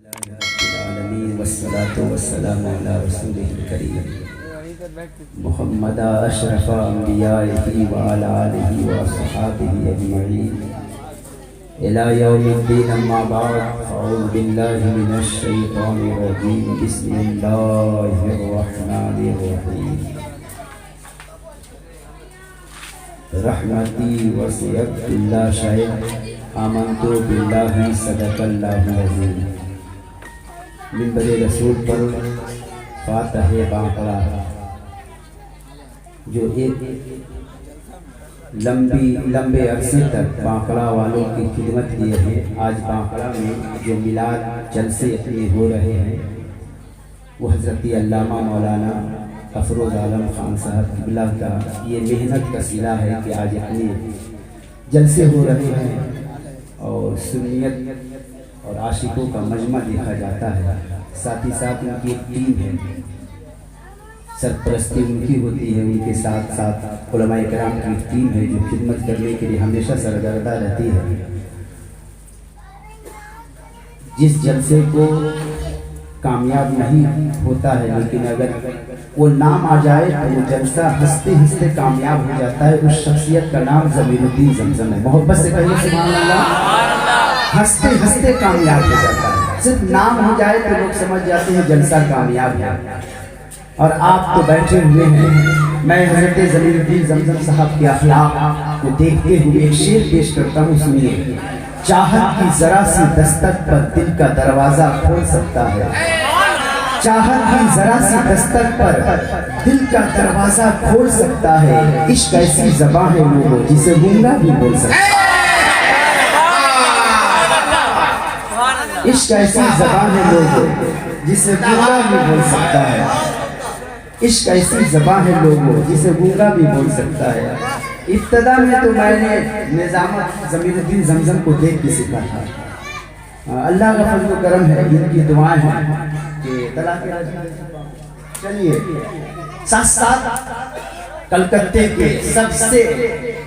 العالمین والصلاة والسلام علی رسولہ الکریم محمد اشرف انبیائہ وعلی آلہ وصحابہ اجمعین الی یوم الدین اما بعد اعوذ باللہ من الشیطان الرجیم بسم اللہ الرحمن الرحیم رحمتی وسعت اللہ شاہد آمنت باللہ صدق اللہ العظیم منبر رسول پر فاتح باقرہ جو ایک لمبے عرصے تک باقرہ والوں کی خدمت کیے ہیں. آج باقرہ میں جو میلاد جلسے اپنے ہو رہے ہیں وہ حضرت علامہ مولانا افروز عالم خان صاحب قبلہ کا یہ محنت کا صلہ ہے کہ آج اپنے جلسے ہو رہے ہیں اور سنیت اور عاشقوں کا مجمع دیکھا جاتا ہے. ساتھ ہی ساتھ ان کی ایک ٹیم ہے, سرپرستی ان کی ہوتی ہے, ان کے ساتھ ساتھ علماء کرام کی ایک ٹیم ہے جو خدمت کرنے کے لیے ہمیشہ سرگردہ رہتی ہے. جس جلسے کو کامیاب نہیں ہوتا ہے لیکن اگر وہ نام آ جائے تو وہ جلسہ ہنستے ہنستے کامیاب ہو جاتا ہے. اس شخصیت کا نام ضمیر الدین زمزم ہے. محبت سے کہیے سبحان اللہ. ہنستے ہنستے کامیاب ہو جاتا ہے. صرف نام ہو جائے تو لوگ سمجھ جاتے ہیں جلسہ کامیاب ہے. اور آپ تو بیٹھے ہوئے ہیں, میں حضرت ضمیر الدین زمزم صاحب کے اخلاق کو دیکھتے ہوئے ایک شعر پیش کرتا ہوں, سنیے. چاہت کی ذرا سی دستک پر دل کا دروازہ کھول سکتا ہے. چاہت کی ذرا سی دستک پر دل کا دروازہ کھول سکتا ہے. عشق ایسی زبان ہے لوگوں جسے گونگا بھی بول سکتا ہے. عشق ایسی زبان ہے لوگوں جسے گونگا بھی بول سکتا ہے. عشق ایسی زبان ہے لوگوں جسے گونگا بھی بول سکتا ہے. ابتدا میں تو میں نے نظامت ضمیر الدین زمزم کو دیکھ کے سیکھا تھا. اللہ کا فضل و کرم ہے, ان کی دعائیں ہیں کہ چلیے ساتھ ساتھ کلکتے کے سب سے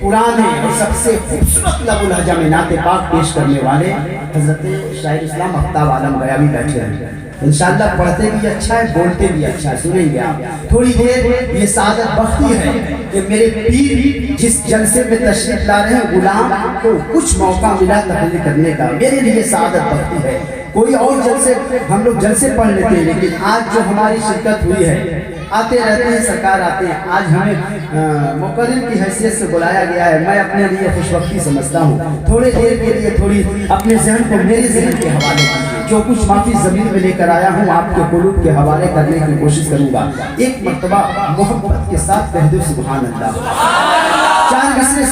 پرانے اور سب سے خوبصورت لب و لہجہ میں نعت پاک پیش کرنے والے حضرت شاعر اسلام آفتاب عالم بیابی بیٹھے ہیں. انشاءاللہ پڑھتے بھی اچھا ہے, بولتے بھی اچھا ہے. سنیں گے آپ تھوڑی دیر. یہ سعادت بختی ہے کہ میرے پیر جس جلسے میں تشریف لا رہے ہیں غلام کو کچھ موقع ملا تحریر کرنے کا. میرے لیے سعادت بختی ہے. کوئی اور جلسے ہم لوگ جلسے پڑھ لیتے ہیں لیکن آج جو ہماری شرکت ہوئی ہے, آتے رہتے ہیں سرکار آتے ہیں, آج ہمیں مقرر کی حیثیت سے بلایا گیا ہے. میں اپنے لیے خوش وقتی سمجھتا ہوں. تھوڑے دیر کے لیے تھوڑی اپنے ذہن کو میرے ذہن کے حوالے کیجیے. جو کچھ معافی زمین میں لے کر آیا ہوں آپ کے قلوب کے حوالے کرنے کی کوشش کروں گا. ایک مرتبہ محبت کے ساتھ کہہ دو سبحان اللہ. چار مصرے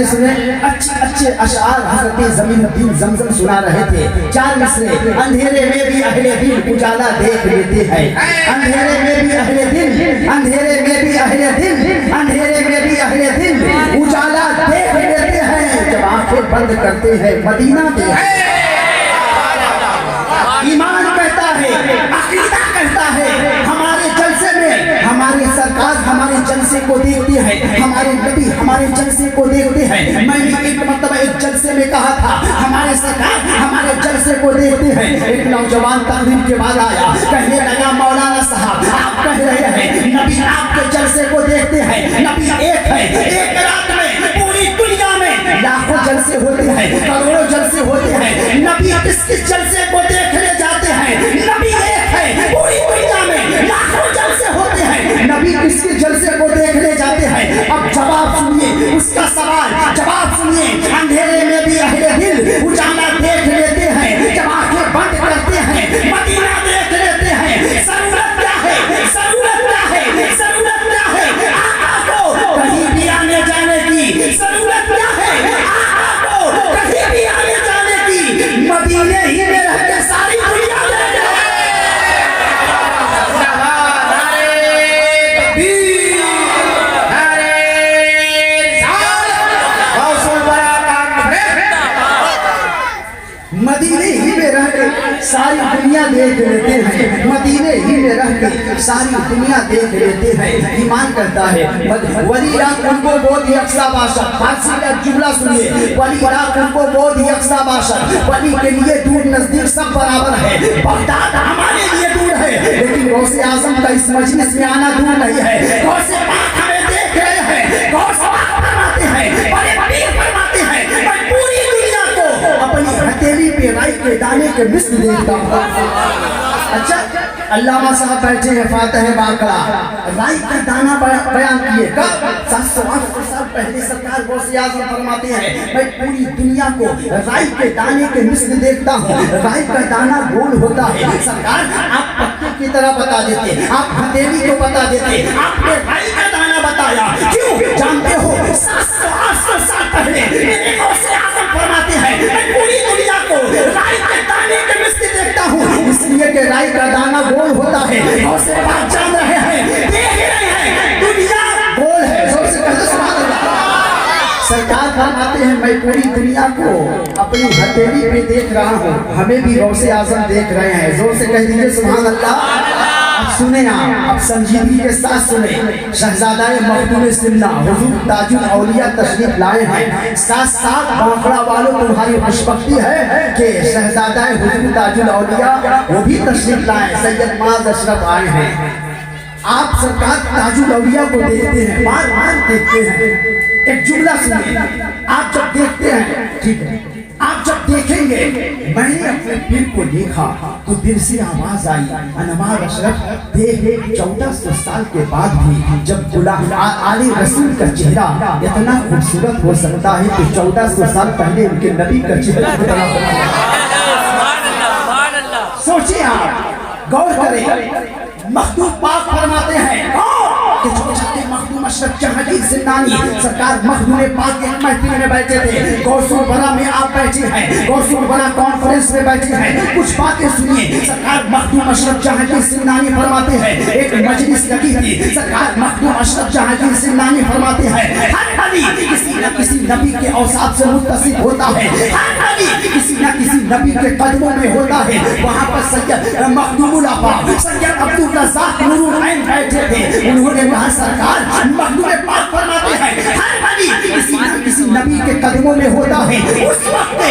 سنے, اچھے اشعار حضرت ضمیر الدین زمزم سنا رہے تھے. چار مصرے. اندھیرے میں بھی اہل دل اجالا دیکھ لیتے ہیں. اندھیرے میں بھی اہل دل, اندھیرے میں بھی اہل دل, اندھیرے میں بھی اہل دل اجالا دیکھ لیتے ہیں. جب آنکھیں بند کرتے ہیں مدینہ دیکھ. ایمان کہتا ہے, عقیدہ کہتا ہے, ہمارے جلسے میں ہمارے سرکار ہمارے جلسے کو دیکھتے ہیں, ہمارے نبی ہمارے جلسے کو دیکھتے ہیں. میں نے ایک مرتبہ ایک جلسے میں کہا تھا ہمارے سرکار ہمارے جلسے کو دیکھتے ہیں. ایک نوجوان تقریر کے بعد آیا, کہنے لگا مولانا صاحب آپ کہہ رہے ہیں نبی آپ کے جلسے کو دیکھتے ہیں. نبی ایک ہے, ایک رات میں پوری دنیا میں لاکھوں جلسے ہوتے ہیں, کروڑوں جلسے ہوتے ہیں. نبی کس جلسے کو دیکھنے جاتے ہیں؟ نبی ایک ہے, پوری دنیا میں لاکھوں جلسے ہوتے ہیں. نبی کس کے جلسے کو دیکھنے جاتے ہیں؟ اب جواب سنیے اس کا سوال, جواب سنیے. اندھیرے میں بھی اہل دل اجالا دیکھ لیتے ہیں. جب آنکھیں بند کرتے ہیں مدینہ دیکھ لیتے ہیں. ضرورت کیا ہے, ضرورت کیا ہے, ضرورت کیا ہے آقا کو کہیں بھی آنے جانے کی. ضرورت کیا ہے آقا کو کہیں بھی آنے جانے کی. مدینے ہی میں رہ کے ساری دنیا مدینے ہی میں رہ کے ساری دنیا دیکھ لیتے ہیں. مدینے ہی میں رہ نہیں ساری دنیا دیکھ لیتے ہیں ایمان کرتا ہے ولی را کنبو بود یکسا باشد فارسی کا جملہ سنیے ولی را کنبو بود یکسا باشد ولی کے لیے دور نزدیک سب برابر ہے بغداد ہمارے لیے دور ہے لیکن غوث اعظم کا اس مجلس میں آنا دور نہیں ہے غوث پاک ہمیں دیکھ رہے ہیں غوث پاک فرماتے ہیں بڑے پیر فرماتے ہیں میں پوری دنیا کو اپنی ہتھیلی پہ رائی کے دانے کے مثل دیکھتا ہوں اچھا علامہ صاحب بیٹھے ہیں فاتح باقرہ رائی کا دانہ بیان کیے کب 700-800 سال پہلے سرکار غوث اعظم فرماتے ہیں میں پوری دنیا کو رائی کے دانے کے مثل دیکھتا ہوں رائی کا دانہ گول ہوتا ہے سرکار آپ پتے کی طرح بتا دیتے آپ ہتھیلی کو بتا دیتے آپ نے رائی کا دانہ بتایا کیوں جانتے ہو 700-800 سال پہلے میرے غوث اعظم فرماتے ہیں میں پوری دنیا کو رائی کے دانے کے مثل دیکھتا ہوں اس لیے کہ رائی کا دانہ گول ہوتا ہے غوث پاک جان رہے ہیں دیکھ رہے ہیں دنیا گول ہے زور سے کہتے سبحان اللہ سرکار فرماتے ہیں میں پوری دنیا کو اپنی ہتھیلی پہ دیکھ رہا ہوں ہمیں بھی غوث اعظم دیکھ رہے ہیں زور سے کہہ دیجیے سبحان اللہ اب سنیں اب سنجیدگی کے ساتھ سنیں شہزادہ مخدوم سمنا حضور تاج الاولیاء تشریف لائے ہیں ساتھ ساتھ باقرہ والوں تمہاری خوشبختی ہے کہ شہزادہ حضور تاج الاولیاء وہ بھی تشریف لائے سید معاذ اشرف آئے ہیں آپ سرکار تاج الاولیاء کو دیکھتے ہیں بار بار دیکھتے ہیں ایک جملہ سنیں آپ جب دیکھتے ہیں ٹھیک ہے آپ جب دیکھیں گے میں نے اپنے پیر کو دیکھا تو دل سے آواز آئی انوار اشرف دیکھ 1400 سال کے بعد بھی جب آل رسول کا چہرہ اتنا خوبصورت ہو سکتا ہے تو 1400 سال پہلے ان کے نبی کا چہرہ اتنا سوچیں آپ غور کریں مخدوم پاک فرماتے ہیں کہ چھوٹے مخدوم اشرف جہانگیر زندانی سرکار مخدوم پاک کے محفل میں بیٹھے تھے غوث الورا میں آپ بیٹھے ہیں غوث الورا کانفرنس میں بیٹھے ہیں کچھ باتیں سنیے سرکار مخدوم اشرف جہانگیر زندانی فرماتے ہیں ایک مجلس لگی تھی سرکار مخدوم اشرف جہانگیر زندانی فرماتے ہیں ہر نبی کسی نہ کسی نبی کے اوصاف سے متصف ہوتا ہے ہر نبی کسی نہ کسی نبی کے قدموں میں ہوتا ہے وہاں پر سید مخدوم الآبا سید عبدالرزاق نور العین بیٹھے تھے انہوں نے کہا سرکار مخدوم پاک فرماتے ہیں ہر نبی کسی نہ کسی نبی کے قدموں میں ہوتا ہے اس وقت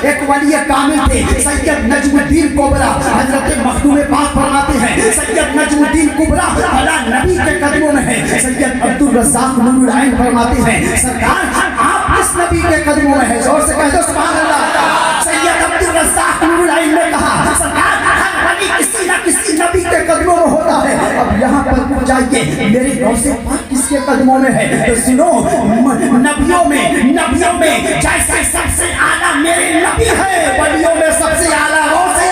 ایک ولی کامل تھے سید نجم الدین کبریٰ حضرت مخدوم پاک فرماتے ہیں سید نجم الدین کبریٰ بلا نبی کے قدموں میں ہے سید عبدالرزاق نور العین فرماتے ہیں سرکار آپ کس نبی کے قدموں میں ہے زور سے کہہ دو سبحان اللہ سید عبدالرزاق نور العین نے کہا سرکار ہر ولی کسی نہ کسی نبی کے قدموں میں ہوتا ہے اب یہاں پر پہنچائیے میرے غوث پاک کس کے قدموں میں ہے تو سنو نبیوں میں جیسے سب سے اعلیٰ میرے نبی ہے ولیوں میں سب سے اعلیٰ غوث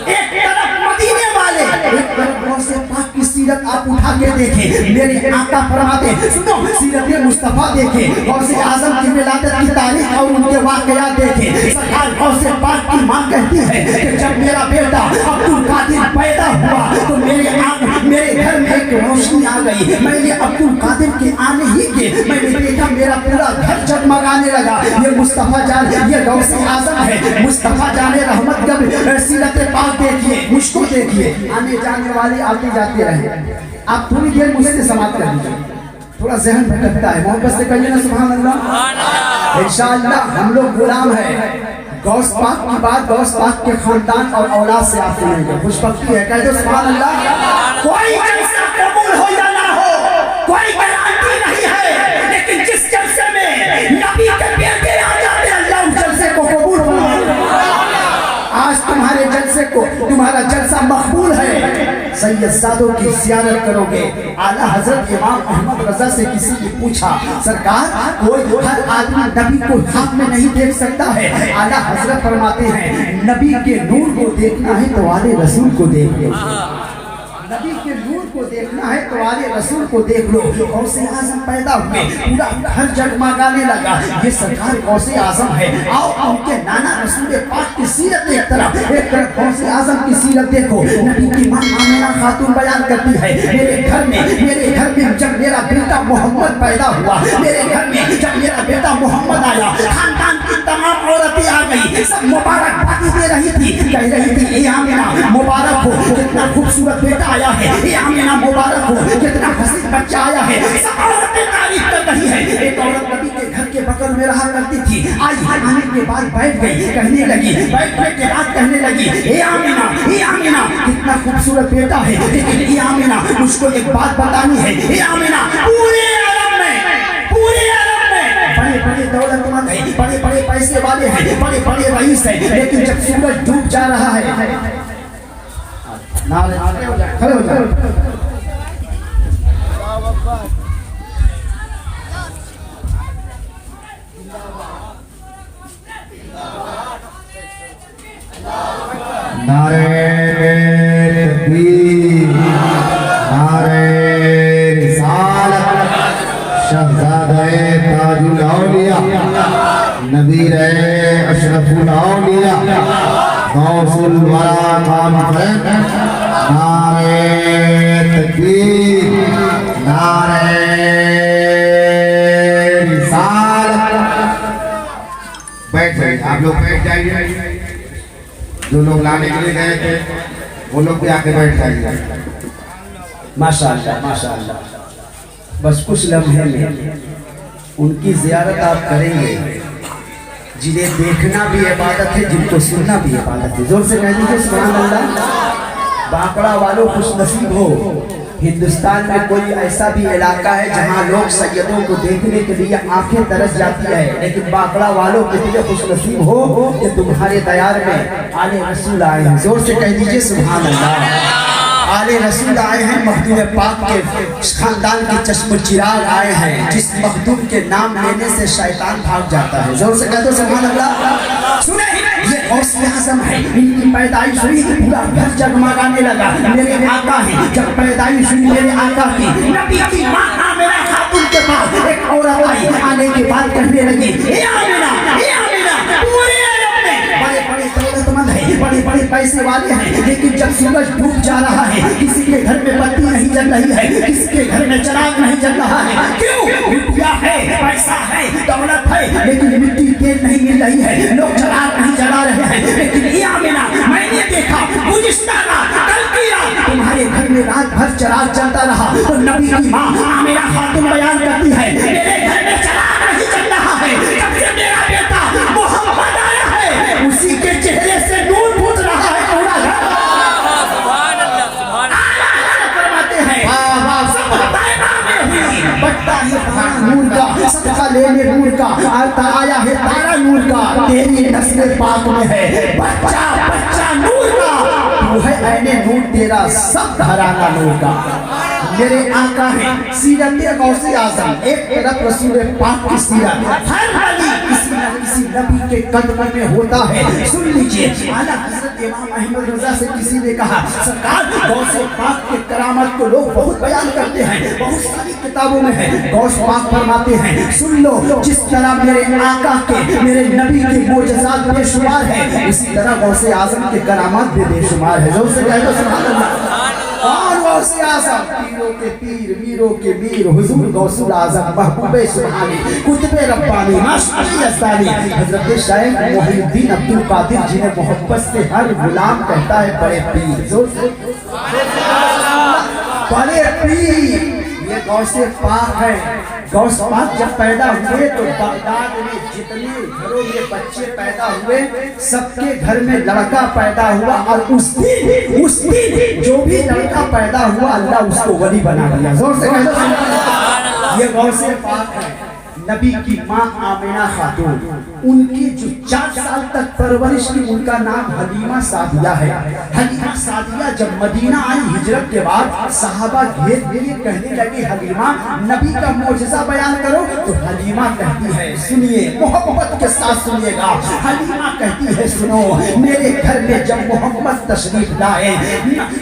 ایک طرف مدینے والے ایک طرف غوث پاک کی سیرت آپ اٹھا کے دیکھیں میرے آقا فرماتے سنو سیرت مصطفیٰ دیکھیں غوث اعظم کی ولادت کی تاریخ اور ان کے واقعات دیکھیں سرکار غوث پاک کی ماں کہتی ہے کہ جب میرا بیٹا عبدالقادر پیدا ہوا تو میرے گھر میں ایک روشنی آ گئی میں نے عبدالقادر کے آنے ہی کے میں نے دیکھا میرا پورا گھر جگمگانے لگا یہ مصطفیٰ جان یہ غوث اعظم ہے مصطفیٰ جان رحمت کا سیرت پاک دیکھیے مجھ کو دیکھیے آنے جانے والے آتے جاتے رہے آپ تھوڑی دیر مجھ سے سماعت کر لیجیے تھوڑا ذہن بھٹکتا ہے محبت سے کہیے نا سبحان اللہ انشاءاللہ ہم لوگ غلام ہیں غوث پاک کی بات غوث پاک کے خاندان اور اولاد سے آپ سنیں گے خوشبختی ہے کہہ دو سبحان اللہ کوئی جلسہ قبول ہو یا نہ ہو کوئی گارنٹی نہیں ہے لیکن جس جلسے میں نبی کے بیٹے آ جاتے اللہ اس جلسے کو قبول فرمائے آج تمہارے جلسے کو تمہارا جلسہ مقبول ہے سید زادوں کی زیارت کرو گے اعلیٰ حضرت امام احمد رضا سے کسی نے پوچھا سرکار کوئی ہر آدمی نبی کو خواب میں نہیں دیکھ سکتا ہے اعلیٰ حضرت فرماتے ہیں نبی کے نور کو دیکھنا ہے تو آل رسول کو دیکھ لو نبی کے نور کو دیکھنا ہے تو آل رسول کو دیکھ لو غوث اعظم پیدا ہوئے پورا گھر جگمگانے لگا یہ سرکار غوث اعظم ہے آؤ ان کے نانا رسول پاک کی سیرت ایک طرف غوث اعظم کی سیرت دیکھو نبی کی ماں آمنہ خاتون بیان کرتی ہے میرے گھر میں جب میرا بیٹا محمد پیدا ہوا میرے گھر میں جب میرا بیٹا محمد آیا خاندان کی तमाम औरतें आ गई, सब मुबारकबादी दे रही थी, कह रही थी ए आमिना मुबारक हो, कितना खूबसूरत बेटा आया है, ए आमिना मुबारक हो, कितना हसीन बच्चा आया है। सब औरतें तारीफ कर रही है। एक औरत नबी के घर के बगल में रहा करती थी, आई आने के बाद बैठ गई, कहने लगी, बैठने के बाद कहने लगी ए आमिना कितना खूबसूरत बेटा है, लेकिन ए आमिना मुझको एक बात बतानी है। ए आमिना पूरे अरब में बड़े बड़े दौलतमंद है, बड़े बड़े पैसे वाले हैं, बड़े बड़े रईस है, लेकिन जब सूरज डूब जा रहा है, खड़े हो जाओ। नारे तकबीर, नारे रिसालत, शहज़ादे ताजुल औलिया, नबीर अशरफुल औलिया, गौसुल वरा कामफरत, नारे तकबीर, नारे रिसालत। बैठ जाइए, आप लोग बैठ जाइए। जो लोग लाने के लिए गए थे वो लोग भी आके बैठ जाइए। माशाअल्लाह माशाअल्लाह। बस कुछ लम्हे में उनकी ज़ियारत आप करेंगे, जिन्हें देखना भी इबादत है, जिनको सुनना भी इबादत है। जोर से कह दीजिए सुभान अल्लाह। बांकड़ा वालों खुश नसीब हो, हिंदुस्तान में कोई ऐसा भी इलाका है जहाँ लोग सैयदों को देखने के लिए आंखें तरस जाती है, लेकिन बांकड़ा वालों के लिए खुश नसीब हो कि तुम्हारे दयार में आले रसूल आए हैं। जोर से कह दीजिए सुभान अल्लाह। आले रसूल आए हैं, मखदूम पाक के खानदान के चश्म चिराग आए हैं, जिस मखदूम के नाम लेने से शैतान भाग जाता है। जोर से कह दो सुभान अल्लाह। सुने ये गौसे आज़म है, इनकी पैदाइश हुई पूरा घर जगमगाने लगा। मेरे आका है, जब पैदाइश हुई मेरे आका की, नबी की माँ आमिना खातून के पास एक औरत आई, आने के बाद कहने लगी ए आमिना पूरे अरब में बड़े बड़े दौलतमंद है, बड़े बड़े पैसे वाले हैं, लेकिन जब सूरज डूब जा रहा है, किसी के घर में बत्ती नहीं जल रही है, किसी के घर में चिराग नहीं जल रहा है। क्यों? रुपया है, पैसा है, दौलत है, लेकिन मिट्टी तेल नहीं मिल रही है, लोग चिराग नहीं जला रहे हैं। लेकिन ये आमिना मैंने देखा गुज़िश्ता रात, कल की रात तुम्हारे घर में रात भर चिराग जलता रहा। तो नबी की माँ आमिना खातून बयान करती है मेरे घर में चिराग नहीं जल रहा है, जब से मेरा बेटा मोहम्मद आया है उसी के चेहरे से नूर फूट रहा है। पूरा घर करवाते हैं, सब बट्टा है नूर का, सबका लेने नूर का, आया है तारा नूर का, तेरी नस्ल पाक में है बच्चा बच्चा नूर का, तू है ऐने नूर तेरा सब घराना नूर का। मेरे आका है सीरत गौसे आज़म, एक तरफ रसूल पाक की सीरत, हर वली किसी न किसी नबी के कदम में होता है। सुन लीजिए, आला हज़रत इमाम अहमद रज़ा से किसी ने कहा सरकार गौसे पाक के करामत को लोग बहुत बयान करते हैं, बहुत सारी किताबों में है। गौस पाक फरमाते हैं सुन लो, जिस तरह मेरे आका के मेरे नबी के मोजज़ात बेशुमार है, इसी तरह गौसे आज़म के करामात भी बेशुमार है। जोर से कह दो सुभान अल्लाह। और गौसे आज़म पीरों के पीर मीरों के मीर हुजूर गौसुल आज़म महबूबे सुभानी कुतुबे रब्बानी माशूक़े यज़दानी हज़रत शेख मोहिउद्दीन अब्दुल कादिर, जिन्हें मोहब्बत से हर गुलाम कहता है बड़े पीर। जोर से बड़े पीर, ये गौसे पाक है। गौस पाक जब पैदा हुए तो बगदाद में जितने घरों में बच्चे पैदा हुए सबके घर में लड़का पैदा हुआ, और उस दिन जो भी लड़का पैदा हुआ अल्लाह उसको वली बना दिया। जोर से कह दो ये गौसे पाक है। नबी की माँ आमिना खातून, उनकी जो 4 साल तक परवरिश की, उनका नाम हलीमा सादिया है। हलीमा सादिया जब मदीना आई हिजरत के बाद, सहाबा घेर घेर कहने लगे हलीमा नबी का मोजज़ा बयान करो। तो हलीमा कहती है सुनिए, मोहब्बत के साथ सुनिएगा। हलीमा कहती है सुनो, मेरे घर में जब मोहम्मद तशरीफ लाए,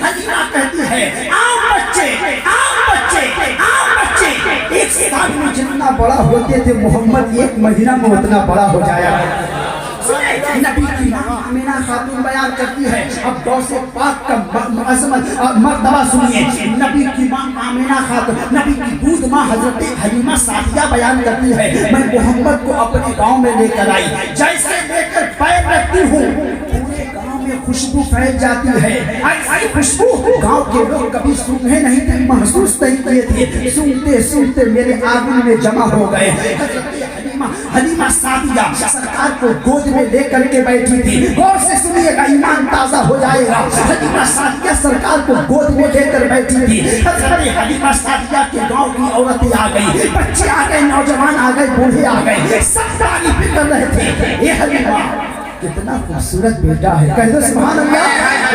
हलीमा कहती है आओ बच्चे आओ बच्चे आओ बच्चे। एक साल में जितना बड़ा होते थे मोहम्मद, एक महीना में उतना बड़ा हो जाया। नबी की माँ आमिना खातून बयान करती है। अब गौसे पाक का अज़मत मर्तबा सुनिए। नबी की माँ आमिना खातून, नबी की दूध माँ हजरत हलीमा सादिया बयान करती है, मैं मोहम्मद को अपने गांव में लेकर आई, जैसे लेकर पैर रखती हूँ पूरे गांव में खुशबू फैल जाती है। ऐसी खुशबू गांव के लोग कभी सूंघे नहीं थे, महसूस नहीं किए थे, सूंघते सूंघते मेरे आंगन में जमा हो गए। हलीमा सादिया सरकार को गोद में लेकर के बैठी थी। गौर से सुनिएगा, ईमान ताजा हो जाएगा। हलीमा सादिया सरकार को गोद में लेकर बैठी थी। हलीमा सादिया के गांव की औरतें आ गई, बच्चे आ गए, नौजवान आ गए, बूढ़े आ गए, सब तारीफ कर रहे थे। ये हलीमा कितना खूबसूरत बेटा है, कह दो सुभान अल्लाह।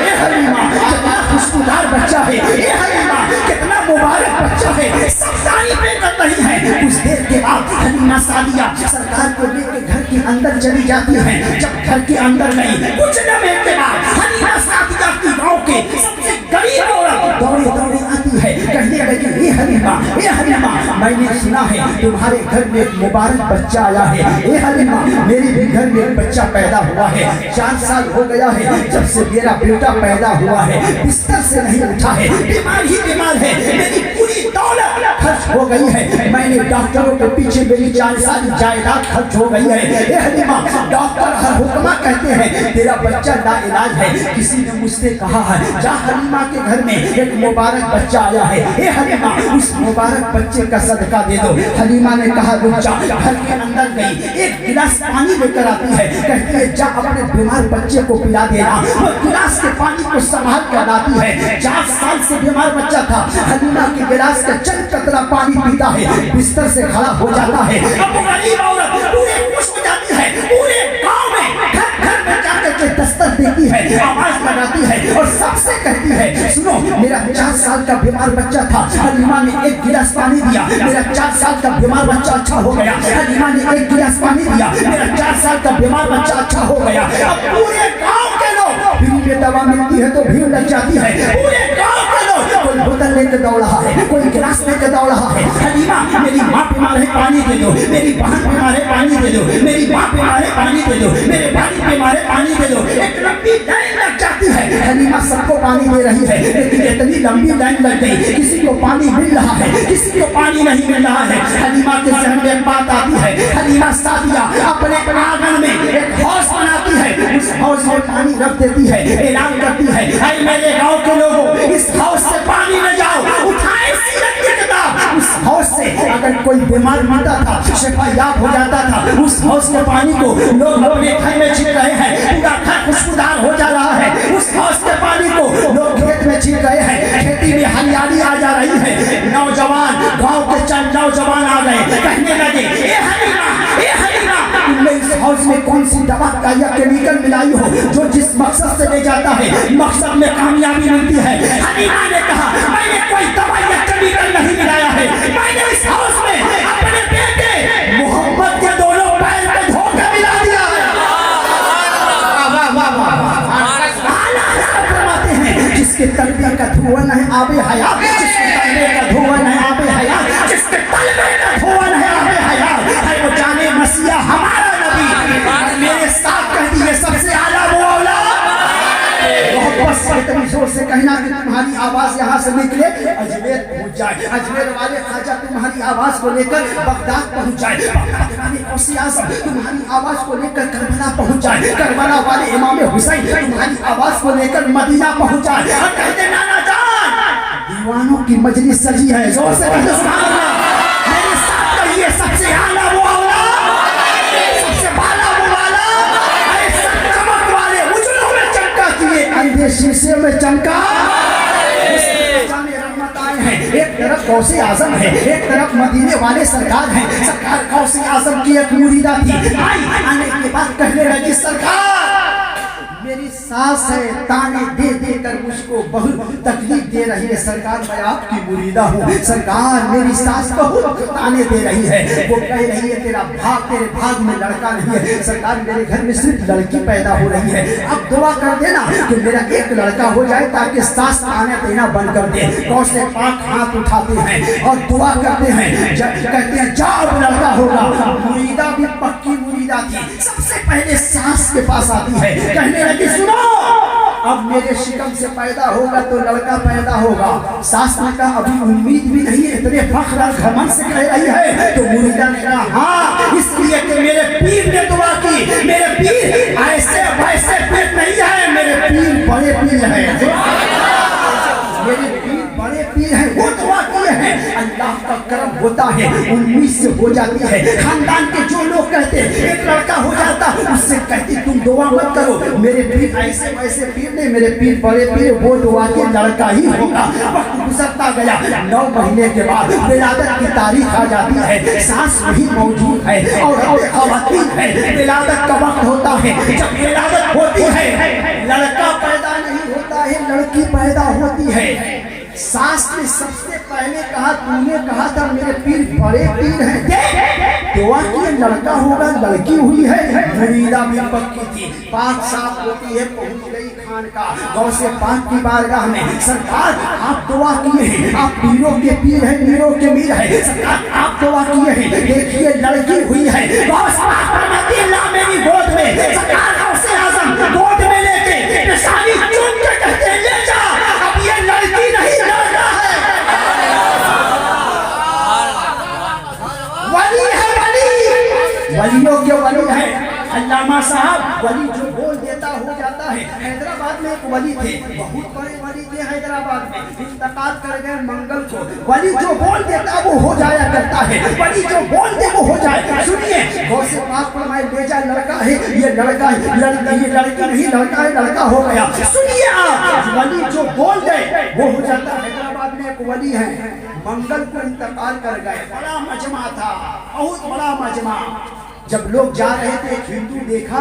ये हलीमा कितना खुशबूदार बच्चा है, ये हलीमा कितना मुबारक बच्चा है, सब तारीफें कर रही हैं। कुछ देर के बाद हलीमा सादिया सरकार को लेकर घर के अंदर चली जाती है। जब घर के अंदर गई, कुछ समय के बाद हलीमा सादिया की गांव के सबसे गरीब औरत दौड़े दौड़े आती है, कहने लगी, ये हलीमा मैंने सुना है तुम्हारे घर में एक मुबारक बच्चा आया है। ये हलीमा मेरे भी घर में एक बच्चा पैदा हुआ है, 4 साल हो गया है जब से मेरा बेटा पैदा हुआ है, बिस्तर से नहीं उठा है, बीमार ही बीमार है, मेरी पूरी दौलत खर्च हो गई है, मैंने डॉक्टरों के पीछे मेरी 4 साल जायदाद खर्च हो गई है। ये हलीमा डॉक्टर हर हुक्मा कहते हैं तेरा बच्चा लाइलाज है। किसी ने मुझसे कहा है जा हलीमा के घर में एक मुबारक बच्चा आया है, ये हलीमा उस मुबारक बच्चे का सदका दे दो। हलीमा ने कहा रुक जा, घर के अंदर गई, एक गिलास पानी लेकर आती है, कहती है जा अपने बीमार बच्चे को पिला देना। वो गिलास के पानी को संभाल कर लाती है। 4 साल से बीमार बच्चा था, हलीमा के गिलास का चंद कतरा पानी पीता है, बिस्तर से खड़ा हो जाता है। अब गरीब औरत पूरे खुश हो जाती है, पूरे गांव में घर घर में जाकर के दस्तक देती है, आवाज लगाती है और सबसे कहती है सुनो मेरा 4 साल का बीमार बच्चा था, हलीमा ने एक गिलास पानी दिया, मेरा 4 साल का बीमार बच्चा अच्छा हो गया। हलीमा ने एक गिलास पानी दिया, मेरा 4 साल का बीमार बच्चा अच्छा हो गया। अब पूरे गांव के लोग फ्री में दवा मिलती है तो भीड़ लग जाती है, पूरे गांव के लोग कोई बोतल लेकर दौड़ रहा है, कोई गिलास लेकर दौड़ रहा है। हलीमा मेरी माँ बीमार है पानी दे दो, मेरी बहन बीमार है पानी दे दो, मेरी माँ बीमार है पानी दे दो, मेरे भाई बीमार है पानी दे दो। एक लंबी लाइन लग जाती है, हलीमा सबको पानी दे रही है, लेकिन इतनी लंबी लाइन लग गई, किसी को पानी मिल रहा है, किसी को पानी नहीं मिल रहा है। हलीमा के जहन में एक बात आती है, हलीमा सादिया अपने आंगन में एक हौज बनाती है, उस हौज में पानी रख देती है, ऐलान करती है ऐ मेरे गांव के लोगों इस हौज से पानी ले जाओ, उठाए सीरत की किताब। उस हौज से अगर कोई बीमार मिलता था, शिफायाब हो जाता था, उस हौज के पानी को लोग अपने घर में छीन रहे हैं, पूरा घर खुशबूदार हो जा रहा है। उस हौज के पानी को लोग खेत में छीन रहे हैं, खेती में हरियाली आ जा रही है। नौजवान गांव के चंद नौजवान आ गए, कहने लगे ये हलीमा तुमने इस हौज में कौन सी दवा का या केमिकल मिलाई हो जो जिस मकसद से ले जाता है मकसद में कामयाबी मिलती है। हलीमा ने कहा मैंने कोई दवा या केमिकल नहीं मिलाया है, मैंने इस हौज में अपने बेटे मोहम्मद के दोनों पैर को धो कर मिला दिया है। फरमाते हैं जिसके तलबे का धुआं नहीं आबे हयात, जिसके तलबे का धुआं नहीं आबे हयात, जिसके तलबे का धुआं नहीं आबे हयात है वो जाने मसीहा हमारा नबी। मेरे साथ कह दिए सबसे आला वो औलाद। बस इतनी जोर से कहना कि तुम्हारी आवाज यहाँ से निकले अजमेर पहुँच जाए, अजमेर वाले खाजा तुम्हारी आवाज को लेकर बगदाद पहुँच जाए, तुम्हारी आवाज को लेकर करबला पहुँच जाए, करबला वाले इमाम हुसैन तुम्हारी आवाज को लेकर मदीना पहुँच जाए और कहते नाना जान दीवानों की मजलिस सजी है। जोर से कहते सुभान अल्लाह। मेरे साथ कहिए सबसे आला वो अंधे शीशे में चमका। एक तरफ गौसे आजम है, एक तरफ मदीने वाले सरकार है। सरकार गौसे आजम की एक मुरीदा थी, आने के बाद कहने लगी सरकार मेरी सास है ताने दे दे कर मुझको बहुत तकलीफ दे रही है, सरकार मैं आपकी मुरीदा हूँ, सरकार मेरी सास बहुत ताने दे रही है, वो कह रही है तेरे भाग में लड़का नहीं है, सरकार मेरे घर में सिर्फ लड़की पैदा हो रही है, अब दुआ कर देना कि मेरा एक लड़का हो जाए ताकि सास ताने देना बंद कर दे। गौसे पाक हाथ उठाते हैं और दुआ करते हैं, कहते हैं जाओ लड़का होगा। मुरीदा भी पक्की मुरीदा थी, सबसे पहले सास के पास आती है, कहने लगी सुनो अब मेरे शिकम से पैदा होगा तो लड़का पैदा होगा। सास ने कहा अभी उम्मीद भी नहीं है, इतने फख्र और घमंड से कह रही है। तो मुरीदा ने कहा हाँ, इसलिए कि मेरे पीर ने दुआ की। मेरे पीर ऐसे वैसे पीर नहीं है, मेरे पीर बड़े पीर है, मेरे पीर बड़े पीर हैं, वो दुआ किए हैं। अल्लाह का करम होता है, उम्मीद से हो जाती है। खानदान के जो लोग कहते हैं एक लड़का हो जाता, उससे कहती तुम दुआ मत करो, मेरे पीर ऐसे वैसे पीर नहीं, मेरे पीर बड़े पीर, वो दुआ के लड़का ही होगा। वक्त गुजरता गया, 9 महीने के बाद विलादत की तारीख आ जाती है। सांस नहीं मौजूद है और खवातीन है, विलादत का वक्त होता है। जब विलादत होती है, लड़का पैदा नहीं होता है, लड़की पैदा होती है। सास ने सबसे पहले कहा, तूने कहा था मेरे पीर बड़े पीर हैं, दुआ की लड़का होगा, लड़की हुई है। मुरीदा भी पक्की थी, पाक साफ होती है, पहुंच गई खान का गौ से पाक की बारगाह में। सरकार आप दुआ किए हैं, आप पीरों के पीर हैं, मीरों के मीर है, सरकार आप दुआ किए हैं, देखिए लड़की हुई है। मेरी गोद में सरकार गौसे आजम गोद में लेके निशानी चूम के कहते हैं ले जा, अब ये लड़की नहीं लड़का है, वली है, वली वलियों के वली है। अल्लामा साहब वली जो बोल देता हो जाता है। हैदराबाद में एक वली थे, बहुत बड़े वली थे हैदराबाद में, इंतकाल कर गए मंगल को। वली जो बोल देता वो हो जाया करता है, वली जो बोल दे वो हो जाए। सुनिए गौसे पाक फरमाए ले जा, लड़का है, ये लड़का है, लड़की ये लड़की नहीं, लड़का है, लड़का हो गया। सुनिए आप, वली जो बोल दे वो हो जाता। हैदराबाद में एक वली है, मंगल को इंतकाल कर गए, बड़ा मजमा था, बहुत बड़ा मजमा। जब लोग जा रहे थे एक हिंदू देखा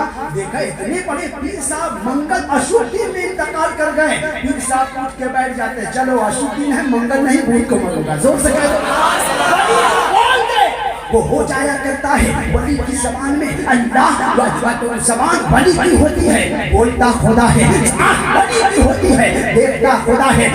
इतने बड़े पीर साहब मंगल अशुभ दिन में इंतकाल कर गए। पीर साहब उठ के बैठ जाते, चलो अशुभ दिन है, मंगल नहीं, भूत को मरोगा, जोर से कह दो, वो हो जाया करता है। वली की जबान में अल्लाह जबान वली की होती है, बोलता खुदा है, वली की होती है, देखता खुदा है,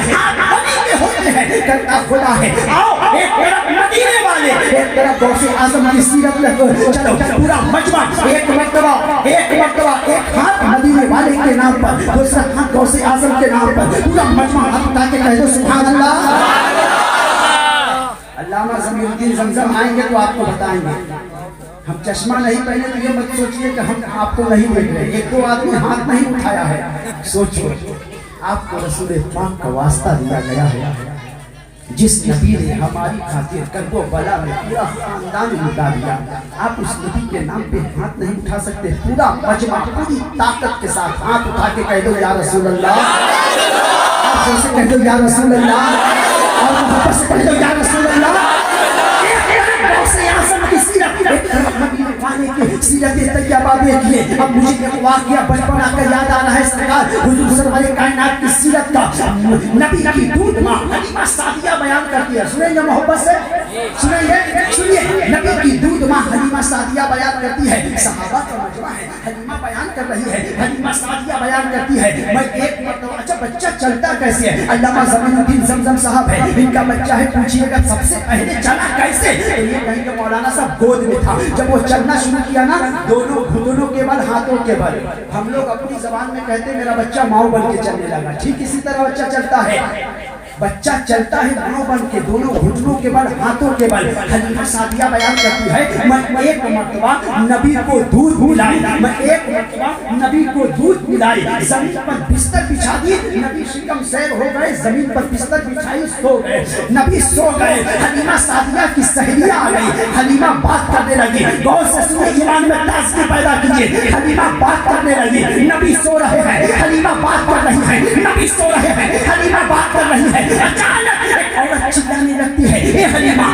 वली के होते हैं, करता खुदा है। आओ एक तरफ मदीने वाले, एक तरफ गौसे आजम की सीरत में, चलो पूरा मजमा एक मर्तबा एक हाथ मदीने वाले के नाम पर, दूसरा हाथ गौसे आजम के नाम पर, पूरा मजमा हाथ उठा के कह दो सुभान अल्लाह। अल्लामा ज़मीरुद्दीन ज़मज़म आएंगे तो आपको बताएंगे। हम चश्मा नहीं पहने तो ये मत सोचिए कि हम आपको नहीं देख रहे। एक दो आदमी हाथ नहीं उठाया है, सोचो आपको रसूल पाक का वास्ता दिया गया है, जिस नबी ने हमारी खातिर करबो बला में पूरा खानदान लुटा दिया। आप उस नबी के नाम पे हाथ नहीं उठा सकते। पूरा मजमा पूरी ताकत के साथ हाथ उठा के कह दो या रसूल अल्लाह, आप सबसे कह दो या रसूल अल्लाह, और मोहब्बत से कह दो या रसूल अल्लाह। सीरत तैयबा देखिए। अब मुझे एक वाक़या बचपन आकर याद आ रहा है, सरकार हुजूर सरवरे कायनात की सीरत का। नबी की दूध माँ हलीमा सादिया बयान करती है, सुनेंगे मोहब्बत से, सुनिए नबी की दूध माँ हलीमा सादिया बयान करती है। सहाबा का मजमा है, हलीमा बयान कर रही है, हलीमा सादिया बयान करती है, मैं एक मरतबा, अच्छा बच्चा चलता कैसे है? अल्लामा ज़मीरुद्दीन ज़मज़म साहब है, इनका बच्चा है, पूछिएगा सबसे पहले चला कैसे? तो ये कहेंगे मौलाना साहब गोद में था। जब वो चलना शुरू किया ना, दोनों घुटनों के बल, हाथों के बल, हम लोग अपनी जबान में कहते मेरा बच्चा माओ बन के चलने लगा। ठीक इसी तरह बच्चा चलता है, बच्चा चलता है माओ बन के, दोनों घुटनों के बल, हाथों के बल। हलीमा सादिया बयान करती है, मैं एक मरतबा नबी को दूध पिलाई, मैं एक मरतबा नबी को दूध पिलाई, जमीन पर बिस्तर बिछा दी, नबी शिकम सैर हो गए, जमीन पर बिस्तर बिछाई, सो गए, नबी सो गए। हलीमा सादिया की सहेलियां आ गई, हलीमा बात करने लगी, गौर से सुने, ईमान में ताज़गी पैदा कीजिए। हलीमा बात करने लगी, नबी सो रहे हैं, हलीमा बात कर रही है, नबी सो रहे हैं, हलीमा बात कर रही है। अचानक एक औरत चिल्लाने लगती है, ए हलीमा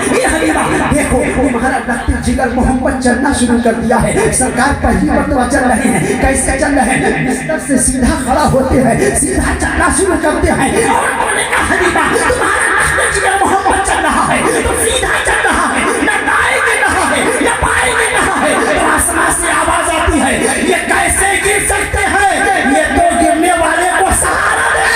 देखो तुम्हारा रक्त जिगर मोहब्बत चलना शुरू कर दिया है। सरकार पहली मरतबा चल रहे हैं, कैसे चल रहे हैं? बिस्तर से सीधा खड़ा होते हैं, सीधा चलना शुरू करते हैं। और बोले का हलीमा तुम्हारा रक्त जिगर मोहब्बत चल रहा है, तो सीधा चल रहा है, न दाएं गिर रहा है न बाएं गिर रहा है। तो आसमान से आवाज आती है, ये कैसे गिर सकते हैं? ये तो गिरने वाले को सहारा दे।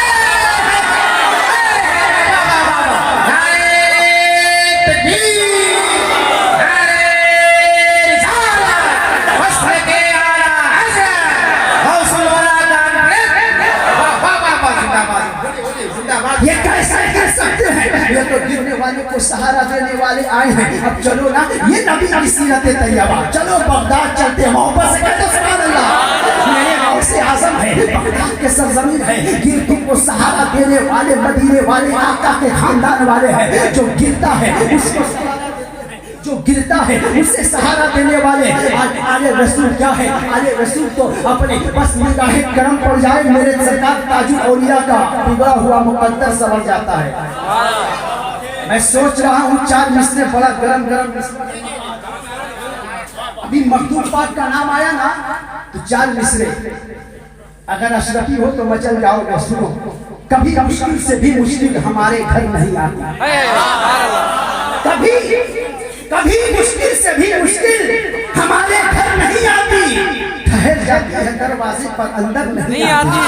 تو گرنے والے کو سہارا دینے والے آئے ہیں. اب چلو نا, یہ نبی کی سیرت طیبہ, چلو بغداد چلتے ہیں. محبت سے کہتے سبحان اللہ. میرے غوث اعظم ہے, بغداد کے سرزمین ہے, گرتوں کو سہارا دینے والے مدینے والے آقا کے خاندان والے ہیں. جو گرتا ہے اس کو سہارا دیتے ہیں, جو گرتا ہے اسے سہارا دینے والے. آل رسول کیا ہے؟ آل رسول تو اپنے بس نگاہ کرم پڑ جائے میرے سرکار تاج الاولیاء کا بگڑا ہوا مقدر سمجھ جاتا ہے. میں سوچ رہا ہوں 4 مصرے بڑا گرم گرم مصرے, ابھی مخدوم پاک کا نام آیا نا تو 4 مصرے اگر اشرفی ہو تو مچل جاؤ گے. سنو, کبھی مشکل سے بھی مشکل ہمارے گھر نہیں آتی, کبھی مشکل سے بھی مشکل ہمارے گھر نہیں آتی. ٹھہر جاتی ہے دروازے پر, اندر نہیں آتی.